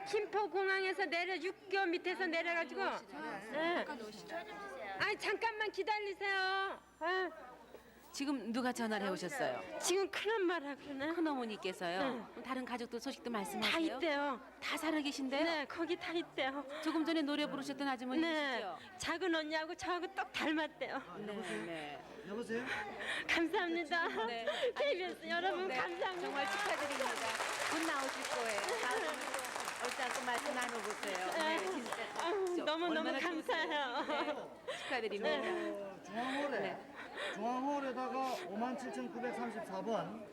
김포공항에서 내려 6개월 밑에서 내려가지고. 아니 잠깐만 기다리세요. 지금 누가 전화를 해오셨어요? 지금 큰엄마라 그러나? 큰어머니께서요. 응. 그럼 다른 가족들 소식도 다 말씀하세요. 있대요. 다 살아 계신데요? 네, 거기 다 있대요. 조금 전에 노래 부르셨던 아주머니시죠? 네, 작은 언니하고 저하고 똑 닮았대요. 네. 여보세요? 감사합니다. 네. KBS 여러분 네, 감사합니다. 정말 축하드립니다. 곧 나오실 거예요. 나오시면 얼지 않고 말씀 나눠보세요. 네, 진짜. 너무너무 얼마나 감사해요. 좋으세요. 네, 축하드립니다. 중앙홀에 중앙홀에다가 57,934번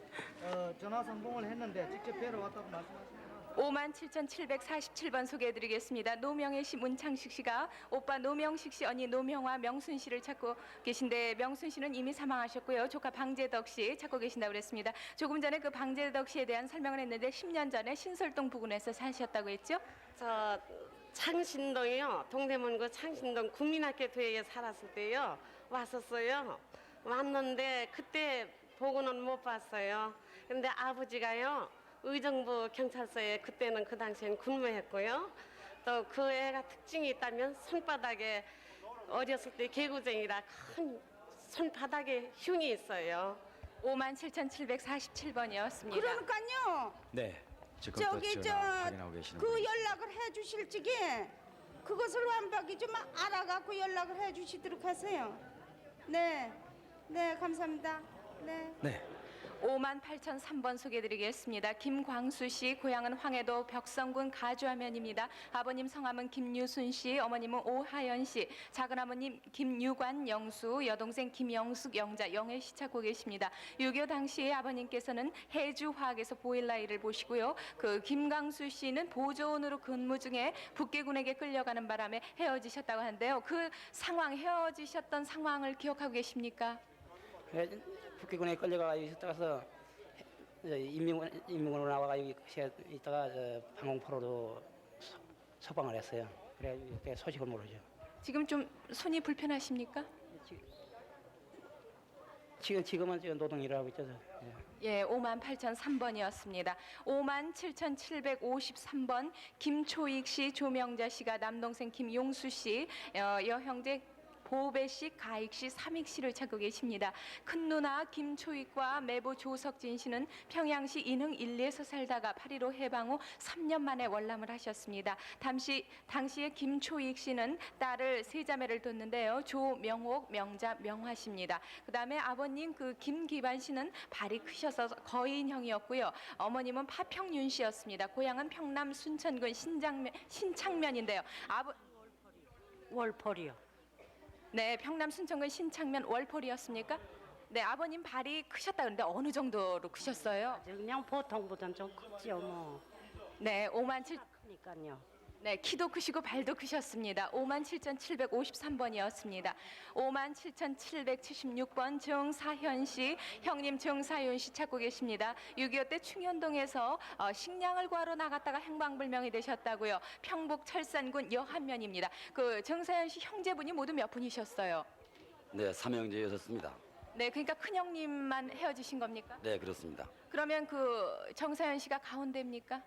전화 성공을 했는데 직접 뵈러 왔다고 말씀하십니다. 57,747번 소개해드리겠습니다. 노명혜 씨, 문창식 씨가 오빠 노명식 씨, 언니 노명화, 명순 씨를 찾고 계신데 명순 씨는 이미 사망하셨고요. 조카 방재덕 씨 찾고 계신다고 그랬습니다. 조금 전에 그 방재덕 씨에 대한 설명을 했는데 10년 전에 신설동 부근에서 사셨다고 했죠? 저 창신동이요. 동대문구 창신동 국민학교 뒤에 살았을 때요. 왔었어요. 왔는데 그때 보고는 못 봤어요. 근데 아버지가요. 의정부 경찰서에 그때는 그 당시엔 근무했고요. 또 그 애가 특징이 있다면 손바닥에 어렸을 때 개구쟁이라 큰 손바닥에 흉이 있어요. 57,747번이었습니다. 그러니까요. 네. 지금 저기 또 전화 확인하고 계시는 그 분이 연락을 해주실 적에 그것을 완벽히 좀 알아갖고 연락을 해주시도록 하세요. 네, 네 감사합니다. 네. 네. 58,003번 소개해드리겠습니다. 김광수 씨, 고향은 황해도 벽성군 가주하면입니다. 아버님 성함은 김유순 씨, 어머님은 오하연 씨, 작은아버님 김유관 영수, 여동생 김영숙 영자 영애 씨 찾고 계십니다. 6.25 당시에 아버님께서는 해주화학에서 보일러 일을 보시고요. 그 김광수 씨는 보조원으로 근무 중에 북계군에게 끌려가는 바람에 헤어지셨다고 하는데요. 그 상황, 헤어지셨던 상황을 기억하고 계십니까? 북계군에 끌려가 있었다가서 인민군으로 나와가지고 있다가 방공포로도 서방을 했어요. 그래가지고 그때 소식을 모르죠. 지금 좀 손이 불편하십니까? 지금은 노동 일을 하고 있죠. 예, 58,003번이었습니다. 57,753번 김초익 씨, 조명자 씨가 남동생 김용수 씨, 여형제 보배 씨, 가익 씨, 삼익 씨를 찾고 계십니다. 큰 누나 김초익과 매부 조석진 씨는 평양시 인흥 1리에서 살다가 8.15 해방 후 3년 만에 월남을 하셨습니다. 당시에 김초익 씨는 딸을 세 자매를 뒀는데요. 조명옥, 명자, 명화 씨입니다. 그다음에 아버님 그 김기반 씨는 발이 크셔서 거인형이었고요. 어머님은 파평윤 씨였습니다. 고향은 평남 순천군 신창면인데요. 월펄이요. 네, 평남 순천군 신창면 월폴이었습니까? 네, 아버님 발이 크셨다 그러는데 어느 정도로 크셨어요? 그냥 보통보다는 좀 컸죠 뭐. 네, 57,000. 그러니까요. 네, 키도 크시고 발도 크셨습니다. 57,753번이었습니다. 57,776번 정사현 씨, 형님 정사윤 씨 찾고 계십니다. 6.25 때 충현동에서 식량을 구하러 나갔다가 행방불명이 되셨다고요. 평북 철산군 여한면입니다. 그 정사현 씨 형제분이 모두 몇 분이셨어요? 네, 삼형제였습니다. 네, 그러니까 큰형님만 헤어지신 겁니까? 네, 그렇습니다. 그러면 그 정사현 씨가 가운데입니까?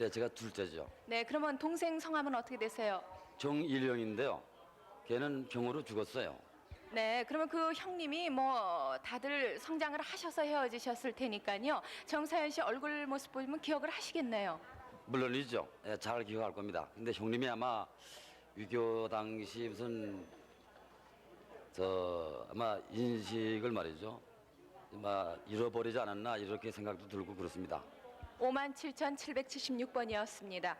네, 제가 둘째죠. 네, 그러면 동생 성함은 어떻게 되세요? 정일영인데요. 걔는 병으로 죽었어요. 네, 그러면 그 형님이 뭐 다들 성장을 하셔서 헤어지셨을 테니까요. 정사연 씨 얼굴 모습 보면 기억을 하시겠네요. 물론이죠. 예, 잘 기억할 겁니다. 근데 형님이 아마 위교 당시 무슨 아마 인식을 말이죠. 아마 잃어버리지 않았나 이렇게 생각도 들고 그렇습니다. 57,776번이었습니다.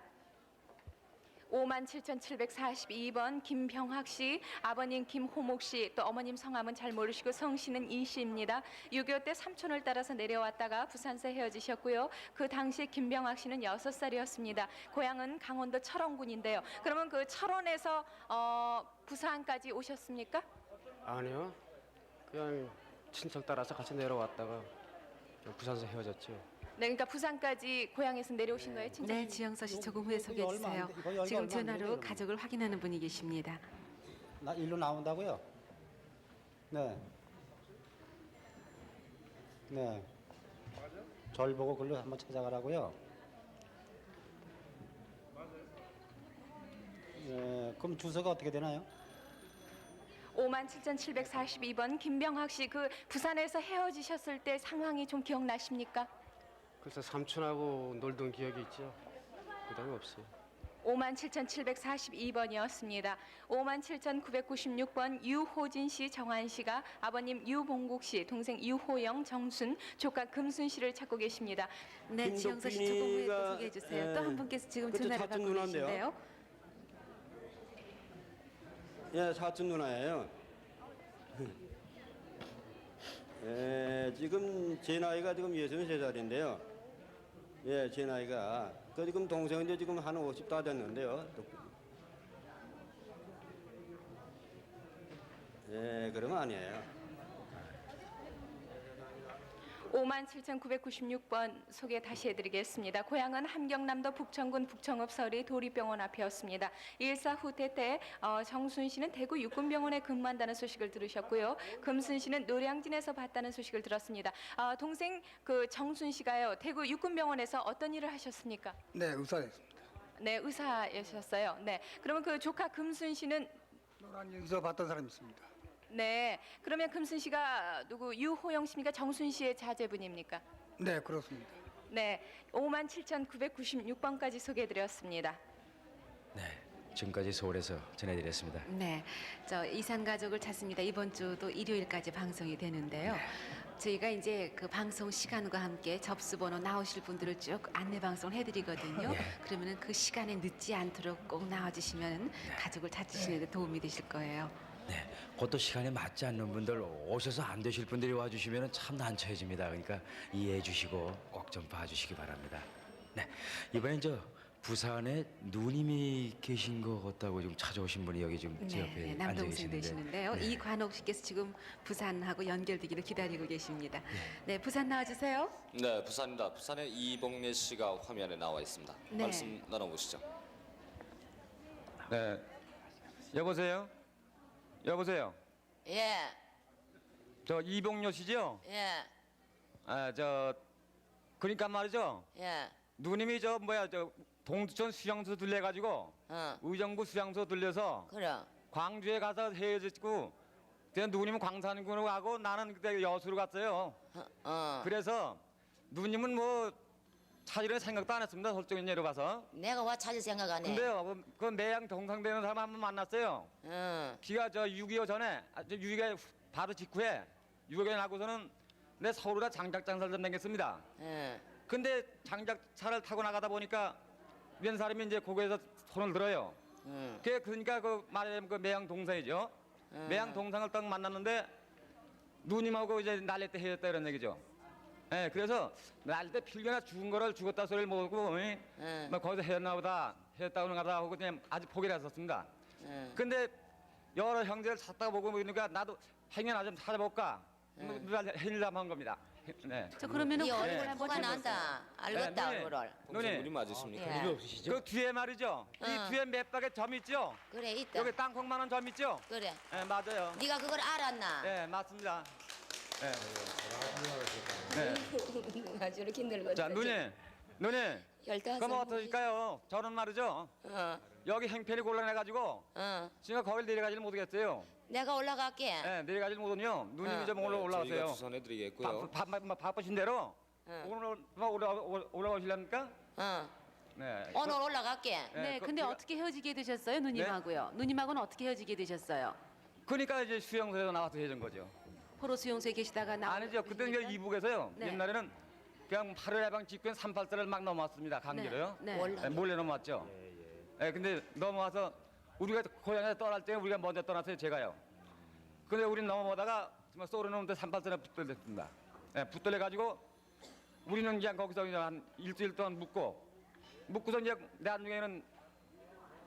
57,742번 김병학 씨, 아버님 김호목 씨, 또 어머님 성함은 잘 모르시고 성씨는 이 씨입니다. 6.25 때 삼촌을 따라서 내려왔다가 부산서 헤어지셨고요. 그 당시 김병학 씨는 6살이었습니다. 고향은 강원도 철원군인데요. 그러면 그 철원에서 부산까지 오셨습니까? 아니요. 그냥 친척 따라서 같이 내려왔다가 부산에서 헤어졌죠. 네, 그러니까 부산까지 고향에서 내려오신 거예요, 진짜? 네, 지영서 씨 조금 후에 소개해 주세요. 지금 전화로 가족을 확인하는 분이 계십니다. 나 일로 나온다고요? 네. 네. 절 보고 글로 한번 찾아가라고요? 네. 그럼 주소가 어떻게 되나요? 57,742번 김병학 씨, 그 부산에서 헤어지셨을 때 상황이 좀 기억나십니까? 그래서 삼촌하고 놀던 기억이 있죠. 그다음에 없어요. 57,742번이었습니다. 57,996번 유호진 씨, 정한 씨가 아버님 유봉국 씨, 동생 유호영, 정순, 조카 금순 씨를 찾고 계십니다. 네, 지영서 씨 조금 후에 또 소개해 주세요. 또 한 분께서 지금 전화를 받고 계신데요. 예, 사촌 누나예요. 예, 지금 제 나이가 지금 63살인데요. 예, 제 나이가 지금 동생은 지금 한 50 다 됐는데요. 예, 그러면 아니에요. 57,996번 소개 다시 해드리겠습니다. 고향은 함경남도 북천군 북청읍 서리 도리병원 앞이었습니다. 일사 후퇴 때 정순 씨는 대구 육군병원에 근무한다는 소식을 들으셨고요. 금순 씨는 노량진에서 봤다는 소식을 들었습니다. 동생 그 정순 씨가요, 대구 육군병원에서 어떤 일을 하셨습니까? 네, 의사였습니다. 네, 의사였었어요. 네, 그러면 그 조카 금순 씨는 노량진에서 봤던 사람이 있습니다. 네, 그러면 금순 씨가 누구 유호영 씨입니까? 정순 씨의 자제분입니까? 네, 그렇습니다. 네, 57,996번까지 소개해드렸습니다. 네, 지금까지 서울에서 전해드렸습니다. 네, 저 이산 가족을 찾습니다. 이번 주도 일요일까지 방송이 되는데요. 저희가 이제 그 방송 시간과 함께 접수번호 나오실 분들을 쭉 안내 방송을 해드리거든요. 그러면은 그 시간에 늦지 않도록 꼭 나와주시면 가족을 찾으시는 데 도움이 되실 거예요. 네, 그것도 시간에 맞지 않는 분들, 오셔서 안 되실 분들이 와주시면 참 난처해집니다. 그러니까 이해해 주시고 꼭 좀 봐주시기 바랍니다. 네, 이번엔 부산에 누님이 계신 것 같다고 지금 찾아오신 분이 여기 지금 제 옆에 앉아 남동생 계시는데. 되시는데요. 네. 이관옥 씨께서 지금 부산하고 연결되기를 기다리고 계십니다. 네, 부산 나와주세요. 네, 부산입니다. 부산의 이봉래 씨가 화면에 나와 있습니다. 네. 말씀 나눠보시죠. 네, 여보세요? 여보세요? 예, 저 이봉료 씨죠? 예, 그러니까 말이죠. 예. 누님이 동두천 수영소 들려가지고 의정부 수영소 들려서 그래. 광주에 가서 헤어졌고 누님은 광산군으로 가고 나는 그때 여수로 갔어요. 그래서 누님은 뭐 찾으려 생각도 안 했습니다. 솔직히 내려가서. 내가 와 찾을 생각 안 해. 근데요, 그 매양 동상되는 사람 한 번 만났어요. 기가 6.25 전에, 6.25 바로 직후에 6.25 나고서는 내 서울에 장작장사를 좀 다녔습니다. 근데 장작차를 타고 나가다 보니까 몇 사람이 이제 고개에서 손을 들어요. 그러니까 그 말하자면 그 매양 동상이죠. 매양 동상을 딱 만났는데 누님하고 이제 날릴 때 헤어졌다 이런 얘기죠. 예, 그래서 날릴 때 필겨나 죽은 거를 죽었다 소리를 모르고 뭐 거기서 헤어졌나 보다 헤어졌다고 하다 하고 그냥 아직 포기를 했었습니다. 근데 여러 형제를 찾다가 보고 보니까 나도 행여나 좀 찾아볼까 해밀람 한 겁니다. 네. 저 그러면은 네 얼굴 한번 포가 해보세요. 난다. 알겠다 네, 얼굴을. 누님 맞으십니까? 예. 눈이 없으시죠? 그 뒤에 말이죠. 이 뒤에 맷박에 점 있죠? 그래 있다. 여기 땅콩만한 점 있죠? 그래. 네, 맞아요. 네가 그걸 알았나? 네, 맞습니다. 네. 아주 이렇게 늙었어. 자, 누님, 15. 그럼 어떠실까요? 저는 말이죠. 여기 행편이 곤란해가지고 지금 거길 내려가지를 못하겠어요. 내가 올라갈게. 네, 내려가지를 못하요. 누님이 좀 저희가 올라오세요. 추천해드리겠고요. 바쁘신 대로 오늘 올라오실랍니까? 네. 오늘 올라갈게. 네, 근데 어떻게 헤어지게 되셨어요, 누님하고요? 누님하고는 어떻게 헤어지게 되셨어요? 그러니까 이제 수영소에서 나와서 해준 거죠. 포로 수용소에 계시다가 아니죠. 그때는 이제 이북에서요. 네. 옛날에는 그냥 8월 해방 직후엔 38도를 막 넘어왔습니다. 강제로요. 네, 네. 몰래 넘어왔죠. 근데 넘어와서 우리가 고향에 떠날 때 우리가 먼저 떠났어요. 제가요. 근데 우린 넘어오다가 정말 쏘르는데 38도에 붙들렸습니다. 붙들려가지고 우리는 그냥 거기서 그냥 한 일주일 동안 묵고서 이제 나중에는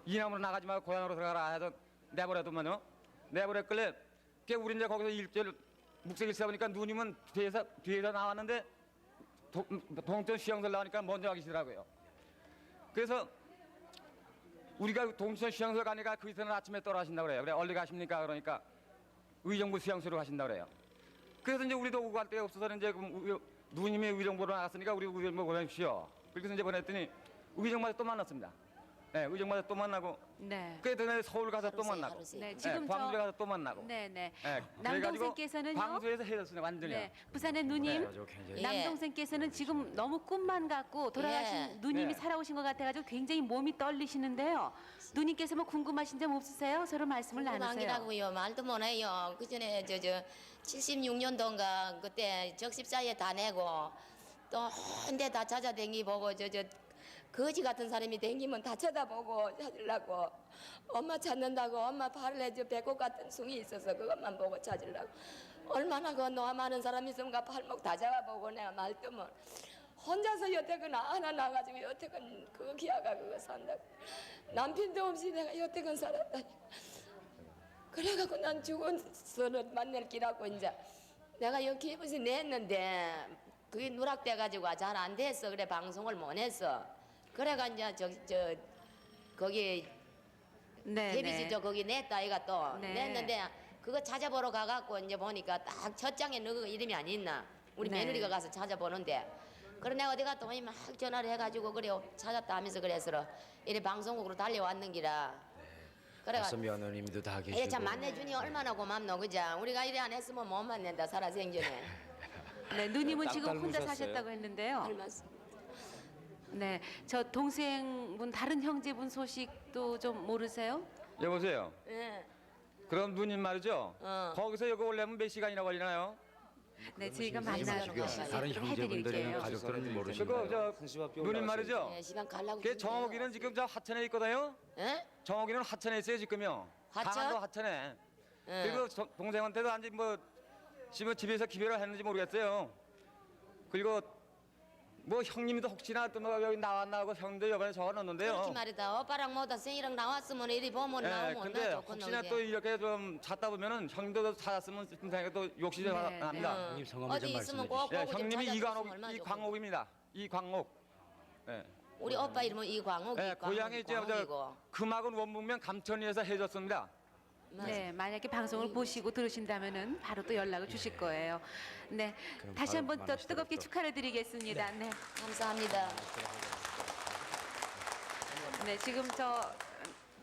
이남으로 나가지 말고 고향으로 들어가라 해서 내버려두면요. 내버렸길래 우리 이제 거기서 일주일 묵색을 있어 보니까 누님은 뒤에서 나왔는데 동천 수영소를 나오니까 먼저 가기 싫더라고요. 그래서 우리가 동천 수영소 가니까 거기서는 아침에 떨어가신다고 그래요. 그래 어디 가십니까? 그러니까 의정부 수영소로 가신다고 그래요. 그래서 이제 우리도 오고 갈 데가 없어서 이제 누님이 의정부로 나갔으니까 우리 의정부 보내십시오. 그래서 이제 보냈더니 의정부에서 또 만났습니다. 네, 의정부에서 또 만나고. 네. 그랬더니 서울 가서 또 만나고. 네, 지금 광주에 가서 또 만나고. 네. 그래가지고 남동생께서는요? 광주에서 헤어졌어요, 완전히. 네, 부산의 누님, 네. 남동생께서는 지금 너무 꿈만 같고 돌아가신 누님이 네. 살아오신 것 같아가지고 굉장히 몸이 떨리시는데요. 누님께서 뭐 궁금하신 점 없으세요? 서로 말씀을 궁금한 나누세요. 게라고요. 말도 못해요. 그 전에 76년도인가 그때 적십사에 다 내고 또 혼데 다 찾아댕기 보고 거지 같은 사람이 댕기면 다 쳐다보고 찾으려고 엄마 찾는다고 엄마 팔에 배꼽 같은 숭이 있어서 그것만 보고 찾으려고 얼마나 그 노화 많은 사람이 있으면 팔목 다 잡아보고 내가 말 뜨면 혼자서 여태껏 하나 나가지고 여태껏 그거 기아가 그거 산다고 남편도 없이 내가 여태껏 살았다니까 그래갖고 난 죽어서 만날 기라고 이제 내가 여기 기부시 냈는데 그게 누락돼가지고 잘 안 됐어. 그래 방송을 못 했어. 그래가 이제 거기 데뷔시 거기 냈다 이가 또 냈는데 그거 찾아보러 가갖고 이제 보니까 딱 첫 장에 너 이름이 안 있나 우리 며느리가 가서 찾아보는데 그래 내가 어디 갔다 오니 막 전화를 해가지고 그래 찾았다 하면서 그래서 이래 방송국으로 달려왔는 기라 그래가 벌써 며느님도 다 계시고. 참 만나주니 얼마나 고맙노 그자 우리가 이래 안 했으면 못 만난다 살아생전에 네, 누님은 지금 혼자 닮으셨어요. 사셨다고 했는데요. 닮았어. 네, 저 동생분 다른 형제분 소식도 좀 모르세요? 여보세요. 예. 그럼 누님 말이죠. 거기서 여기 오려면 몇 시간이나 걸리나요? 네, 저희가 만나서 다른 형제분들이나 가족들은 모르시나요? 누님 말이죠. 예, 시간 가려고 그 정옥이는 지금 저 하천에 있거든요. 예? 정옥이는 하천에 있어요 지금요. 하천? 강원도 하천에. 예. 그리고 동생한테도 아직 지금 집에서 기별을 했는지 모르겠어요. 그리고 형님도 혹시나 또 여기 나왔나 하고 형도 이번에 적어놨는데요. 그렇게 말이다. 오빠랑 뭐다 생이랑 나왔으면 이리 보면 나오면 근데 얼마나 좋겠노 혹시나 이제. 또 이렇게 좀 찾다 보면은 형도 찾았으면 싶은 생각이 또 욕심이 납니다. 형님 성함을 어디 좀 있으면 꼭 보고 좀 형님이 찾아줬으면 얼마나 이광옥입니다. 이광옥. 우리 오빠 이름은 이광옥. 고향이 이제 금학은 원북면 감천리에서 해줬습니다. 네, 만약에 방송을 보시고 들으신다면은 바로 또 연락을 주실 거예요. 네, 다시 한번 또 뜨겁게 축하를 드리겠습니다. 네, 감사합니다. 네, 지금 저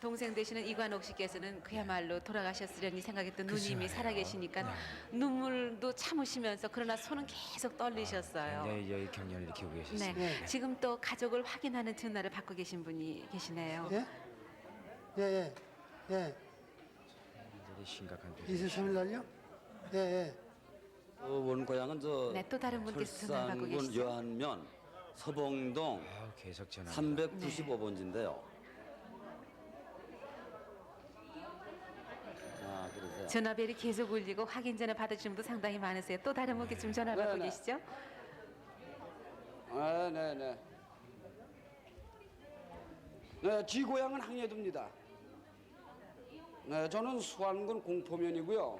동생 되시는 이관옥 씨께서는 그야말로 돌아가셨으려니 생각했던 누님이 살아계시니까 눈물도 참으시면서 그러나 손은 계속 떨리셨어요. 네, 여기 경련을 일으키고 계셨습니다. 네, 지금 또 가족을 확인하는 전화를 받고 계신 분이 계시네요. 예. 굉장히 심각한 23일 날요? 예. 원고향은 네, 또 다른 분께서 전화 받고 철산군 계시죠. 여안면 서봉동 계속 전화. 395번지인데요. 그러세요. 전화벨이 계속 울리고 확인 전화 받으신 분도 상당히 많으세요. 또 다른 분께 좀 전화 받고 네네. 계시죠? 네네. 네, 지 고향은 항해도입니다. 네, 저는 수안군 공포면이고요.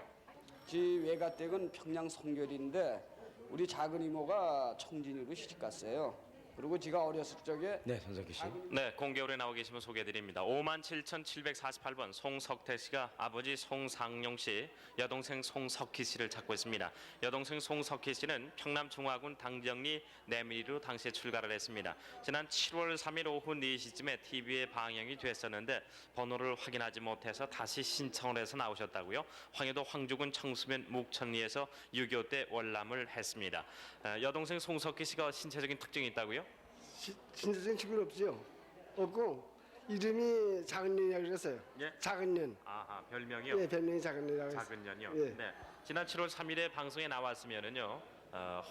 지 외가댁은 평양 성결인데 우리 작은 이모가 청진으로 시집갔어요. 그리고 지가 어렸을 적에 네, 손석희 씨. 네, 공개홀에 나와 계시면 소개해드립니다. 57,748번 송석태 씨가 아버지 송상용 씨, 여동생 송석희 씨를 찾고 있습니다. 여동생 송석희 씨는 평남중화군 당정리 내밀리로 당시에 출가를 했습니다. 지난 7월 3일 오후 4시쯤에 TV에 방영이 됐었는데 번호를 확인하지 못해서 다시 신청을 해서 나오셨다고요. 황해도 황주군 청수면 묵천리에서 6.25 때 월남을 했습니다. 여동생 송석희 씨가 신체적인 특징이 있다고요? 신체적인 측면 없지요. 없고 이름이 작은년이라고 그랬어요. 예? 작은년. 아하, 별명이요? 예, 별명이 작은년이라고 했어요. 작은년이요. 예. 네. 지난 7월 3일에 방송에 나왔으면은요.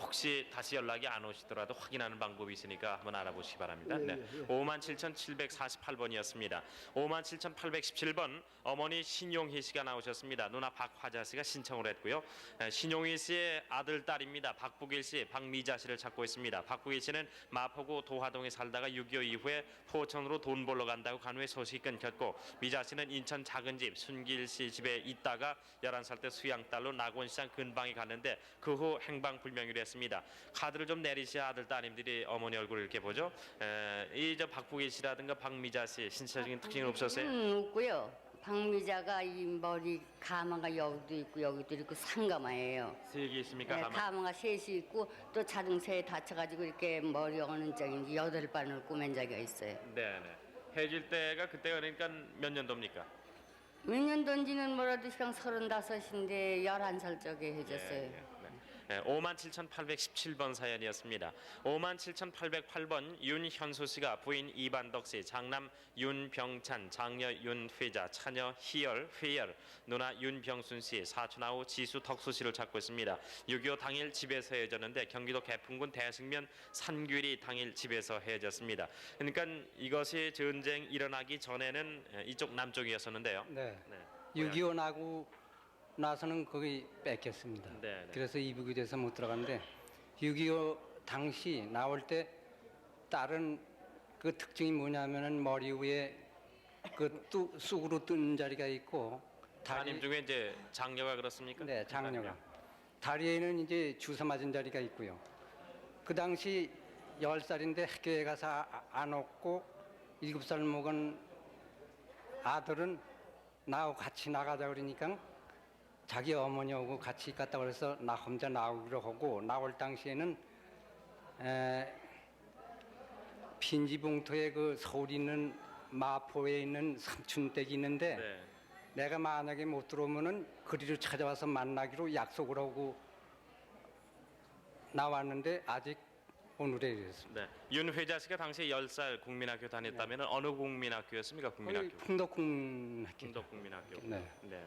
혹시 다시 연락이 안 오시더라도 확인하는 방법이 있으니까 한번 알아보시기 바랍니다. 예, 네. 예, 예. 57,748번이었습니다. 57,817번 어머니 신용희 씨가 나오셨습니다. 누나 박화자 씨가 신청을 했고요. 신용희 씨의 아들 딸입니다. 박부길 씨, 박미자 씨를 찾고 있습니다. 박부길 씨는 마포구 도화동에 살다가 6.25 이후에 포천으로 돈 벌러 간다고 간 후에 소식이 끊겼고, 미자 씨는 인천 작은집 순길 씨 집에 있다가 11살 때 수양딸로 낙원시장 근방에 갔는데 그 후 행방불명이로 했습니다. 카드를 좀 내리셔야 아들 따님들이 어머니 얼굴을 이렇게 보죠. 이 저 박부길 씨라든가 박미자 씨 신체적인 특징은 없었어요? 없고요. 박미자가 이 머리 가마가 여기도 있고 여기도 있고 상가마예요. 세 개 있습니까? 네, 가만. 가마가 셋이 있고 또 자동차에 다쳐가지고 이렇게 머리 어느 쪽인지 8반을 꼬맨 적이 있어요. 네네. 해질 때가 그때가 그러니까 몇 년도입니까? 몇 년도인지는 뭐라도 그냥 35인데 11살 적에 해졌어요. 57,817번 사연이었습니다. 57,808번 윤현수 씨가 부인 이반덕 씨, 장남 윤병찬, 장녀 윤회자, 차녀 희열, 회열, 누나 윤병순 씨, 사촌 아우 지수 덕수 씨를 찾고 있습니다. 6.25 당일 집에서 헤어졌는데 경기도 개풍군 대승면 산귀리 당일 집에서 헤어졌습니다. 그러니까 이것이 전쟁 일어나기 전에는 이쪽 남쪽이었었는데요. 네. 6.25 나고 나서는 거기 뺏겼습니다. 네. 그래서 이북이 돼서 못 들어갔는데 6.25 당시 나올 때 다른 그 특징이 뭐냐면은 머리 위에 그 쑥으로 뜬 자리가 있고 다님 중에 이제 장녀가 그렇습니까? 네, 장녀가. 다리에는 이제 주사 맞은 자리가 있고요. 그 당시 10살인데 학교에 가서 안 왔고 7살 먹은 아들은 나하고 같이 나가자 그러니까 자기 어머니하고 같이 갔다 그래서 나 혼자 나오기로 하고, 나올 당시에는 빈지봉터에 그 서울에 있는 마포에 있는 삼춘댁이 있는데 내가 만약에 못 들어오면은 그리로 찾아와서 만나기로 약속을 하고 나왔는데 아직 오늘에 이랬습니다. 네. 윤회자 씨가 당시 10살 국민학교 다녔다면 어느 국민학교였습니까? 국민학교. 풍덕국민학교. 풍덕국민학교. 네. 네.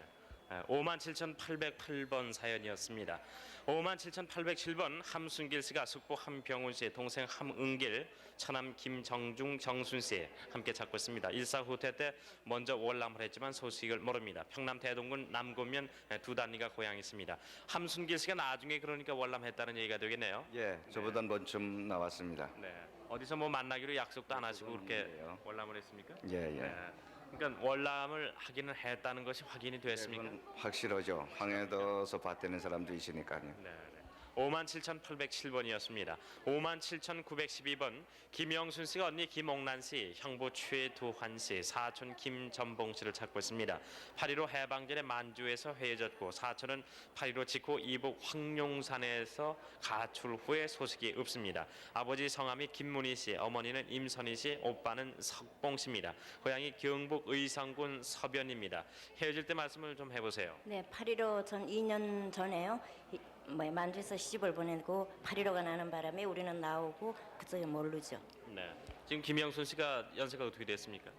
57,808번 사연이었습니다. 57,807번 함순길 씨가 숙부 함병훈 씨, 동생 함은길, 처남 김정중, 정순 씨 함께 찾고 있습니다. 일사후퇴 때 먼저 월남을 했지만 소식을 모릅니다. 평남 대동군 남고면 두 단위가 고향이 있습니다. 함순길 씨가 나중에 그러니까 월남했다는 얘기가 되겠네요. 예, 저보다 한 번쯤 나왔습니다. 네. 어디서 뭐 만나기로 약속도 안 하시고 그렇게 월남을 했습니까? 예, 예. 네. 그러니까 월남을 하기는 했다는 것이 확인이 됐습니까? 확실하죠. 황해도에서 봤다는 사람도 있으니까요. 네. 57,807번이었습니다. 57,912번 김영순 씨가 언니 김옥란 씨, 형부 최두환 씨, 사촌 김전봉 씨를 찾고 있습니다. 8.15 해방전에 만주에서 헤어졌고 사촌은 8.15 직후 이북 황룡산에서 가출 후에 소식이 없습니다. 아버지 성함이 김문희 씨, 어머니는 임선희 씨, 오빠는 석봉 씨입니다. 고향이 경북 의성군 서변입니다. 헤어질 때 말씀을 좀 해보세요. 네, 8.15 전 2년 전에요. 만주에서 시집을 보내고 8.15가 나는 바람에 우리는 나오고 그쪽에 모르죠. 네. 지금 김영순 씨가 연세가 어떻게 됐습니까?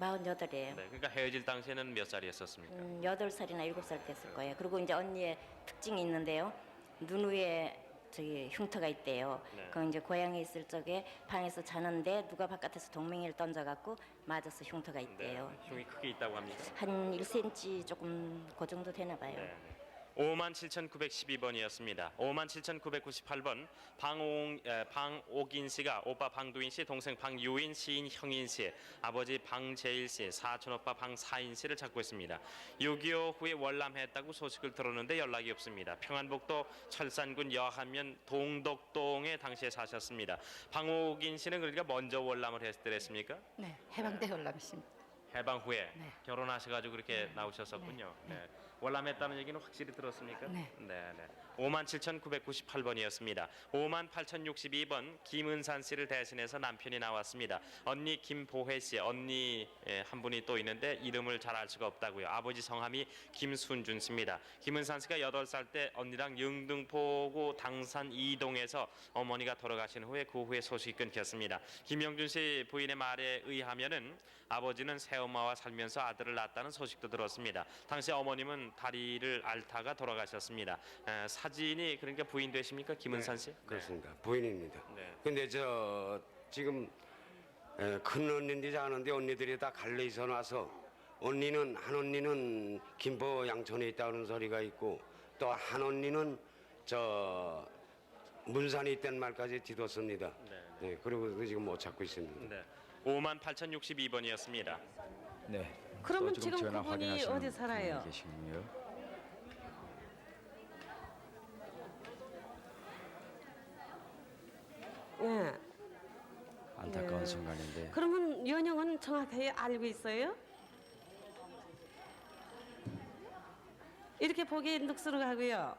48이에요. 네. 그러니까 헤어질 당시에는 몇 살이었었습니까? 8살이나 7살 됐을 거예요. 그리고 이제 언니의 특징이 있는데요. 눈 위에 저기 흉터가 있대요. 네. 그 이제 고향에 있을 적에 방에서 자는데 누가 바깥에서 동맹이를 던져갖고 맞아서 흉터가 있대요. 흉이 크게 있다고 합니까? 한 1cm 조금 그 정도 되나 봐요. 네. 57,912번이었습니다. 57,998번 방옥인 씨가 오빠 방두인 씨, 동생 방유인, 시인 형인 씨, 아버지 방재일 씨, 사촌 오빠 방사인 씨를 찾고 있습니다. 6.25 후에 월남했다고 소식을 들었는데 연락이 없습니다. 평안북도 철산군 여하면 동덕동에 당시에 사셨습니다. 방옥인 씨는 그러니까 먼저 월남을 했더랬습니까? 네, 해방대 월남이십니다. 해방 후에 네. 결혼하셔가지고 그렇게 나오셨었군요. 네. 월남했다는 얘기는 확실히 들었습니까? 네. 네. 57,998번이었습니다. 58,062번 김은산 씨를 대신해서 남편이 나왔습니다. 언니 김보혜 씨, 언니 한 분이 또 있는데 이름을 잘 알 수가 없다고요. 아버지 성함이 김순준 씨입니다. 김은산 씨가 8살 때 언니랑 영등포구 당산 이동에서 어머니가 돌아가신 후에 그 후에 소식이 끊겼습니다. 김영준 씨 부인의 말에 의하면은 아버지는 새엄마와 살면서 아들을 낳았다는 소식도 들었습니다. 당시 어머님은 다리를 앓다가 돌아가셨습니다. 사진이 그러니까 부인 되십니까, 김은산 씨? 그렇습니다. 부인입니다. 네. 근데 저 지금 큰 언니인지 작은데 언니들이 다 갈래에서 나서 언니는 한 언니는 김포 양천에 있다는 소리가 있고 또 한 언니는 저 문산에 있다는 말까지 뒤뒀습니다. 네, 그리고 지금 못 찾고 있습니다. 네. 58,062번이었습니다. 네. 그러면 또 지금 전화 그분이 확인하시는 어디 살아요? 분이 계시군요. 예. 안타까운 예. 순간인데. 그러면 연영은 정확하게 알고 있어요? 이렇게 보기 늑스러가고요.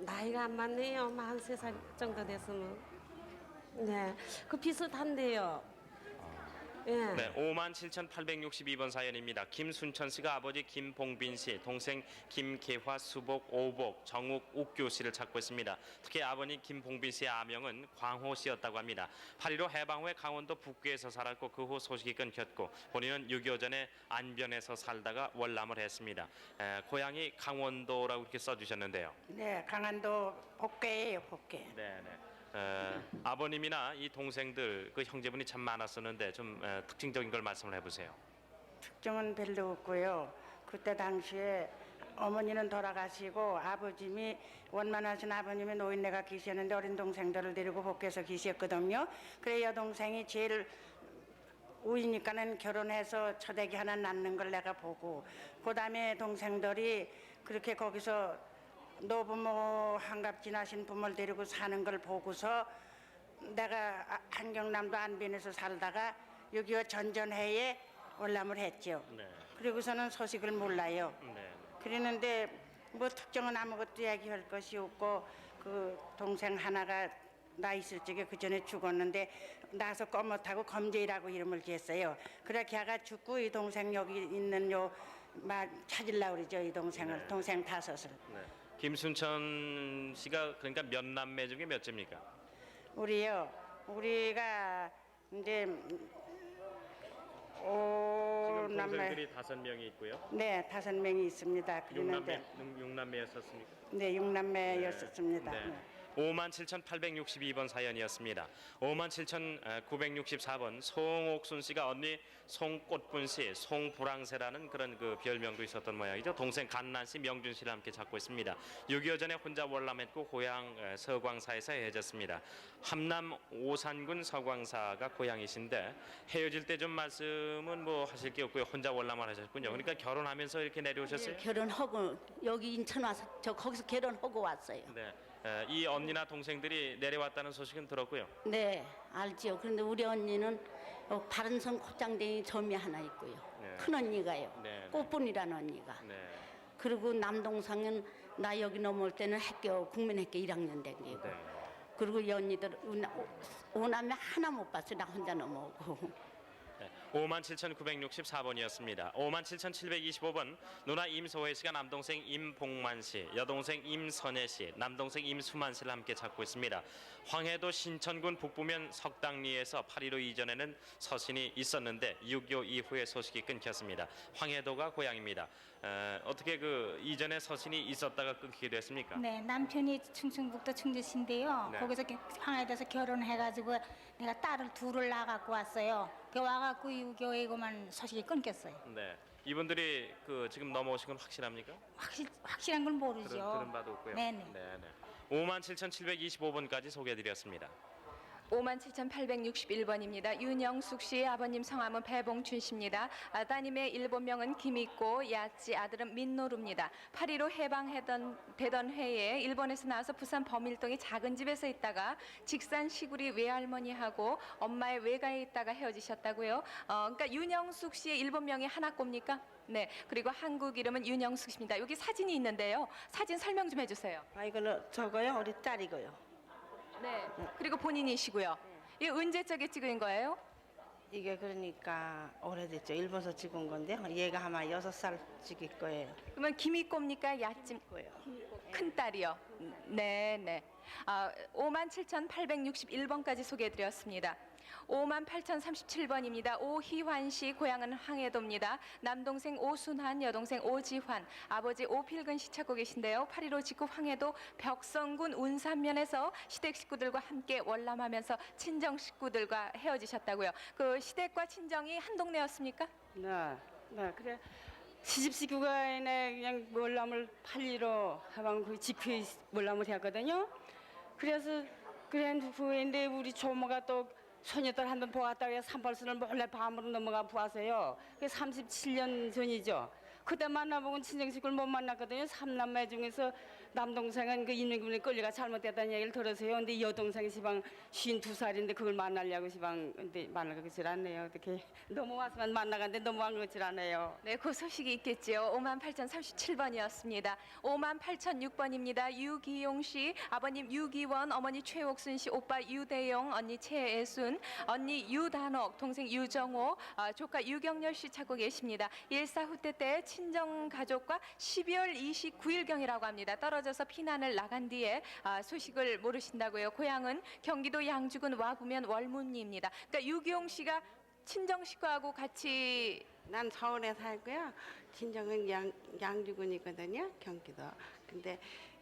나이가 안 맞네요. 43살 정도 됐으면. 네, 그 비슷한데요. 예. 네, 57,862번 사연입니다. 김순천 씨가 아버지 김봉빈 씨, 동생 김계화, 수복, 오복, 정욱, 옥교 씨를 찾고 있습니다. 특히 아버님 김봉빈 씨의 아명은 광호 씨였다고 합니다. 8.15 해방 후에 강원도 북구에서 살았고 그 후 소식이 끊겼고 본인은 6.25 전에 안변에서 살다가 월남을 했습니다. 고향이 강원도라고 이렇게 써주셨는데요. 네, 강원도 복계예요, 복계. 네. 아버님이나 이 동생들 그 형제분이 참 많았었는데 좀 특징적인 걸 말씀을 해보세요. 특징은 별로 없고요. 그때 당시에 어머니는 돌아가시고 아버님이 원만하신 아버님이 노인네가 계셨는데 어린 동생들을 데리고 복계에서 계셨거든요. 그래 여동생이 제일 우이니까는 결혼해서 처대기 하나 낳는 걸 내가 보고 그다음에 동생들이 그렇게 거기서 노부모 한갑 지나신 부모를 데리고 사는 걸 보고서 내가 한경남도 안변에서 살다가 6.25 전전해에 월남을 했죠. 네. 그리고서는 소식을 몰라요. 네. 그랬는데 뭐 특정은 아무것도 얘기할 것이 없고 그 동생 하나가 나 있을 적에 그 전에 죽었는데 나서 껌못하고 검제이라고 이름을 지었어요. 그래 걔가 죽고 이 동생 여기 있는 찾으려고 그러죠. 이 동생을. 네. 동생 5을. 네. 김순천 씨가 그러니까 몇 남매 중에 몇째입니까? 우리가 이제 지금 남매. 동생들이 5명이 있고요. 네, 5명이 있습니다. 그런데 6남매였었습니까? 네, 6남매였었습니다. 네. 57,862번 사연이었습니다. 57,964번 송옥순 씨가 언니 송꽃분 씨, 송불황새라는 그런 그 별명도 있었던 모양이죠. 동생 간난 씨, 명준 씨를 함께 찾고 있습니다. 6.25 전에 혼자 월남했고 고향 서광사에서 헤어졌습니다. 함남 오산군 서광사가 고향이신데 헤어질 때 좀 말씀은 뭐 하실 게 없고요. 혼자 월남을 하셨군요. 그러니까 결혼하면서 이렇게 내려오셨어요? 네, 결혼하고 여기 인천 와서 거기서 결혼하고 왔어요. 네. 이 언니나 동생들이 내려왔다는 소식은 들었고요. 네, 알지요. 그런데 우리 언니는 바른선 콧장댕이 점이 하나 있고요. 네. 큰 언니가요. 네. 꽃분이라는 언니가. 네. 그리고 남동생은 나 여기 넘어올 때는 국민학교 1학년 댕기고. 네. 그리고 이 언니들 오남매 하나 못 봤어요. 나 혼자 넘어오고. 57,964번이었습니다. 57,725번 누나 임소혜 씨가 남동생 임봉만 씨, 여동생 임선혜 씨, 남동생 임수만 씨를 함께 찾고 있습니다. 황해도 신천군 북부면 석당리에서 8.15 이전에는 서신이 있었는데 6.25 이후에 소식이 끊겼습니다. 황해도가 고향입니다. 어떻게 그 이전에 서신이 있었다가 끊기게 됐습니까? 네, 남편이 충청북도 충주시인데요. 네. 거기서 황해도에서 결혼해가지고 내가 딸을 둘을 낳아갖고 왔어요. 그 와갖고 6.25에만 소식이 끊겼어요. 네. 이분들이 그 지금 넘어오신 건 확실합니까? 확실한 걸 모르죠. 들은 바도 없고요. 네네. 네네. 57,725번까지 소개해드렸습니다. 57,861번입니다. 윤영숙 씨 아버님 성함은 배봉춘 씨입니다. 따님의 일본명은 김있고 야찌 아들은 민노루입니다. 8.15 해방되던 해에 일본에서 나와서 부산 범일동의 작은 집에서 있다가 직산 시구리 외할머니하고 엄마의 외가에 있다가 헤어지셨다고요. 그러니까 윤영숙 씨의 일본명이 하나꼬입니까? 네. 그리고 한국 이름은 윤영숙 씨입니다. 여기 사진이 있는데요. 사진 설명 좀 해주세요. 이거는 저거요, 우리 딸이고요. 네. 그리고 본인이시고요. 이게 언제적에 찍은 거예요? 이게 그러니까 오래됐죠. 일본에서 찍은 건데 얘가 아마 6살 찍을 거예요. 그러면 김이꼬입니까? 야찜 거예요. 큰 딸이요. 네, 네. 57,861번까지 소개해드렸습니다. 58,037번입니다. 오희환 씨 고향은 항해도입니다. 남동생 오순환, 여동생 오지환, 아버지 오필근 씨 찾고 계신데요. 8.15 직후 항해도 벽성군 운산면에서 시댁 식구들과 함께 월남하면서 친정 식구들과 헤어지셨다고요. 그 시댁과 친정이 한 동네였습니까? 네, 그래. 시집 식구가 그냥 월남을 8.15 해방 그 직후에 월남을 했거든요. 그래서 그런 후에인데 우리 조모가 또 소녀딸 한 번 보았다고 해서 삼팔선을 몰래 밤으로 넘어가 보았어요. 그게 37년 전이죠. 그때 만나보고 친정 식구를 못 만났거든요. 3남매 중에서 남동생은 그 인민군에 끌려가 잘못됐다는 얘기를 들었어요. 근데 여동생이 시방 52살인데 그걸 만나려고 시방 근데 만날 것 같질 않네요. 어떻게 넘어왔으면 만나갔는데 넘어간 것 같질 않아요. 네, 그 소식이 있겠지요. 58,037번이었습니다. 58,006번입니다. 유기용 씨, 아버님 유기원, 어머니 최옥순 씨, 오빠 유대용, 언니 최애순, 언니 유단옥, 동생 유정호, 조카 유경렬 씨 찾고 계십니다. 일사후퇴 때 친정 가족과 12월 29일경이라고 합니다. 떨어져서 피난을 나간 뒤에 소식을 모르신다고요. 고향은 경기도 양주군 와부면 월문리입니다. 그러니까 유기용 씨가 친정 식구하고 같이 난 서울에 살고요. 친정은 양주군이거든요. 경기도. 근데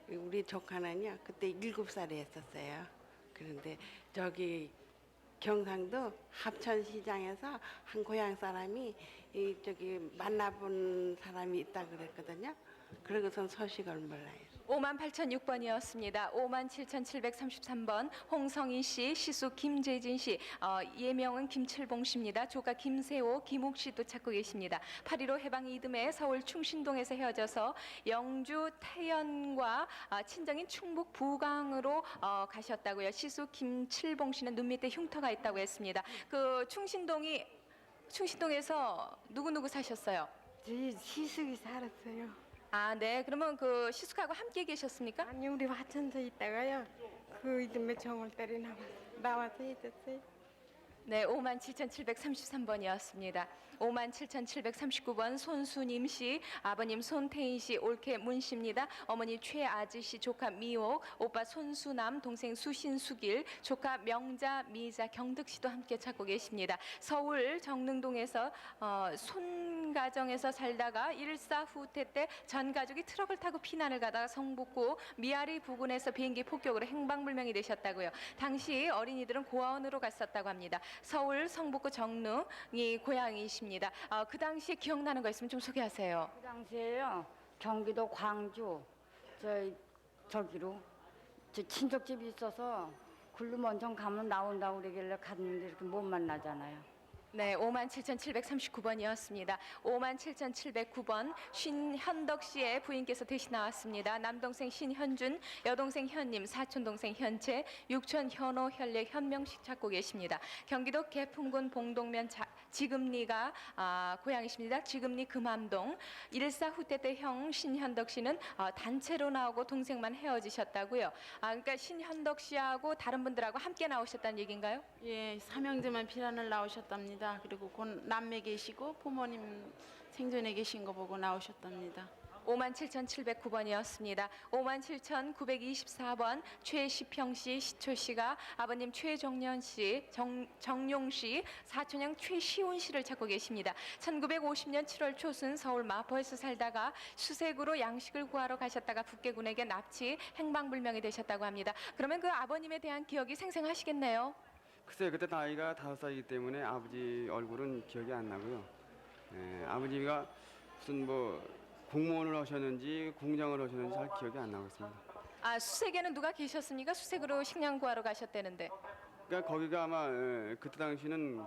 우리 조카는요. 그때 7살에 했었어요. 그런데 저기 경상도 합천시장에서 한 고향 사람이 저기 만나본 사람이 있다 그랬거든요. 그러고선 소식을 몰라요. 58,006번이었습니다. 57,733번 홍성희 씨, 시수 김재진 씨, 예명은 김칠봉 씨입니다. 조카 김세호, 김욱 씨도 찾고 계십니다. 8.15 해방 이듬해 서울 충신동에서 헤어져서 영주 태연과 친정인 충북 부강으로 가셨다고요. 시수 김칠봉 씨는 눈 밑에 흉터가 있다고 했습니다. 그 충신동에서 누구 사셨어요? 시숙이 살았어요. 네. 그러면 그 시숙하고 함께 계셨습니까? 아니 우리 화천서 있다가요. 그 이듬해 정월달에 나와서 있었어요. 네, 57,733번이었습니다. 57,739번 손수님 씨, 아버님 손태인 씨, 올케 문 씨입니다. 어머니 최아지 씨, 조카 미옥, 오빠 손수남, 동생 수신수길, 조카 명자, 미자, 경득 씨도 함께 찾고 계십니다. 서울 정릉동에서 손가정에서 살다가 일사후퇴 때 전 가족이 트럭을 타고 피난을 가다가 성북구 미아리 부근에서 비행기 폭격으로 행방불명이 되셨다고요. 당시 어린이들은 고아원으로 갔었다고 합니다. 서울 성북구 정릉이 고향이십니다. 그 당시에 기억나는 거 있으면 좀 소개하세요. 그 당시에요. 경기도 광주 저기로 저 친척집이 있어서 글로 먼저 가면 나온다고 그러길래 갔는데 이렇게 못 만나잖아요. 네, 57,739번이었습니다. 57,709번 신현덕 씨의 부인께서 대신 나왔습니다. 남동생 신현준, 여동생 현님, 사촌동생 현채, 육촌 현호, 현례, 현명식 찾고 계십니다. 경기도 개풍군 봉동면 지금리가 고향이십니다. 지금리 금암동. 일사후퇴 때 형 신현덕 씨는 단체로 나오고 동생만 헤어지셨다고요. 그러니까 신현덕 씨하고 다른 분들하고 함께 나오셨다는 얘기인가요? 예, 삼형제만 피난을 나오셨답니다. 그리고 남매 계시고 부모님 생존에 계신 거 보고 나오셨답니다. 57,709번이었습니다. 57,924번 최시평 씨, 시초 씨가 아버님 최종년 씨, 정용 씨, 사촌형 최시훈 씨를 찾고 계십니다. 1950년 7월 초순 서울 마포에서 살다가 수색으로 양식을 구하러 가셨다가 북계군에게 납치, 행방불명이 되셨다고 합니다. 그러면 그 아버님에 대한 기억이 생생하시겠네요. 글쎄요, 그때 나이가 5살이기 때문에 아버지 얼굴은 기억이 안 나고요. 아버지가 무슨 뭐 공무원을 하셨는지 공장을 하셨는지 잘 기억이 안 나겠습니다. 아, 수색에는 누가 계셨습니까? 수색으로 식량 구하러 가셨다는데. 그러니까 거기가 아마 그때 당시는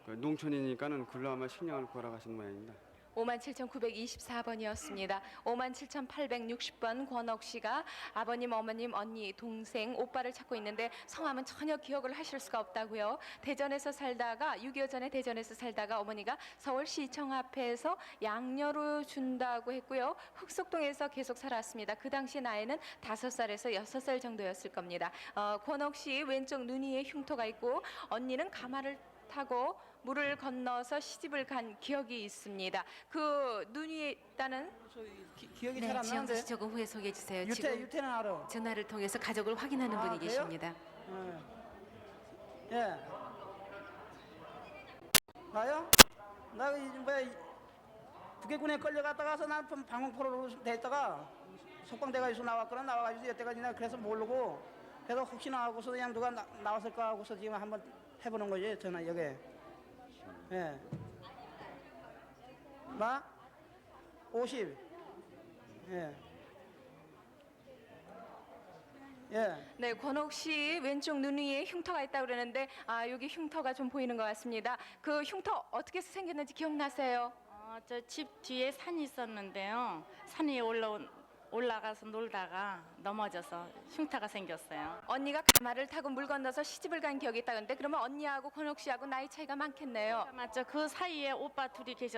그 농촌이니까는 글로 아마 식량을 구하러 가신 모양입니다. 57,924번이었습니다. 57,860번 권옥 씨가 아버님, 어머님, 언니, 동생, 오빠를 찾고 있는데 성함은 전혀 기억을 하실 수가 없다고요. 대전에서 살다가 6.25 전에 대전에서 살다가 어머니가 서울시청 앞에서 양녀로 준다고 했고요. 흑석동에서 계속 살았습니다. 그 당시 나이는 5살에서 6살 정도였을 겁니다. 권옥 씨 왼쪽 눈 위에 흉터가 있고 언니는 가마를 타고 물을 건너서 시집을 간 기억이 있습니다. 그 눈 위에 있다는 기억이 네, 잘 안 지영수 나는데. 씨 조금 후에 소개해 주세요. 유태는 알아. 전화를 통해서 가족을 확인하는 분이 그래요? 계십니다. 예. 나요? 나 뭐야 북해군에 끌려갔다가서 난 방공포로로 돼 있다가 속광대가에서 나왔거나 나와가지고 여태까지 내가 그래서 모르고 그래서 혹시나 하고서 그냥 누가 나왔을까 하고서 지금 한번 해보는 거지 전화 여기. 예. 나 50. 예. 예. 네, 권옥 씨 왼쪽 눈 위에 흉터가 있다고 그러는데 여기 흉터가 좀 보이는 것 같습니다. 그 흉터 어떻게 해서 생겼는지 기억나세요? 저 집 뒤에 산이 있었는데요. 산 위에 올라가서 놀다가 넘어져서 흉터가 생겼어요. 언니가 가마를 타고 물 건너서 시집을 간 기억이 있다는데 그러면 언니하고 권옥 씨하고 나이 차이가 많겠네요. 맞죠. 그 사이에 오빠 둘이 계셨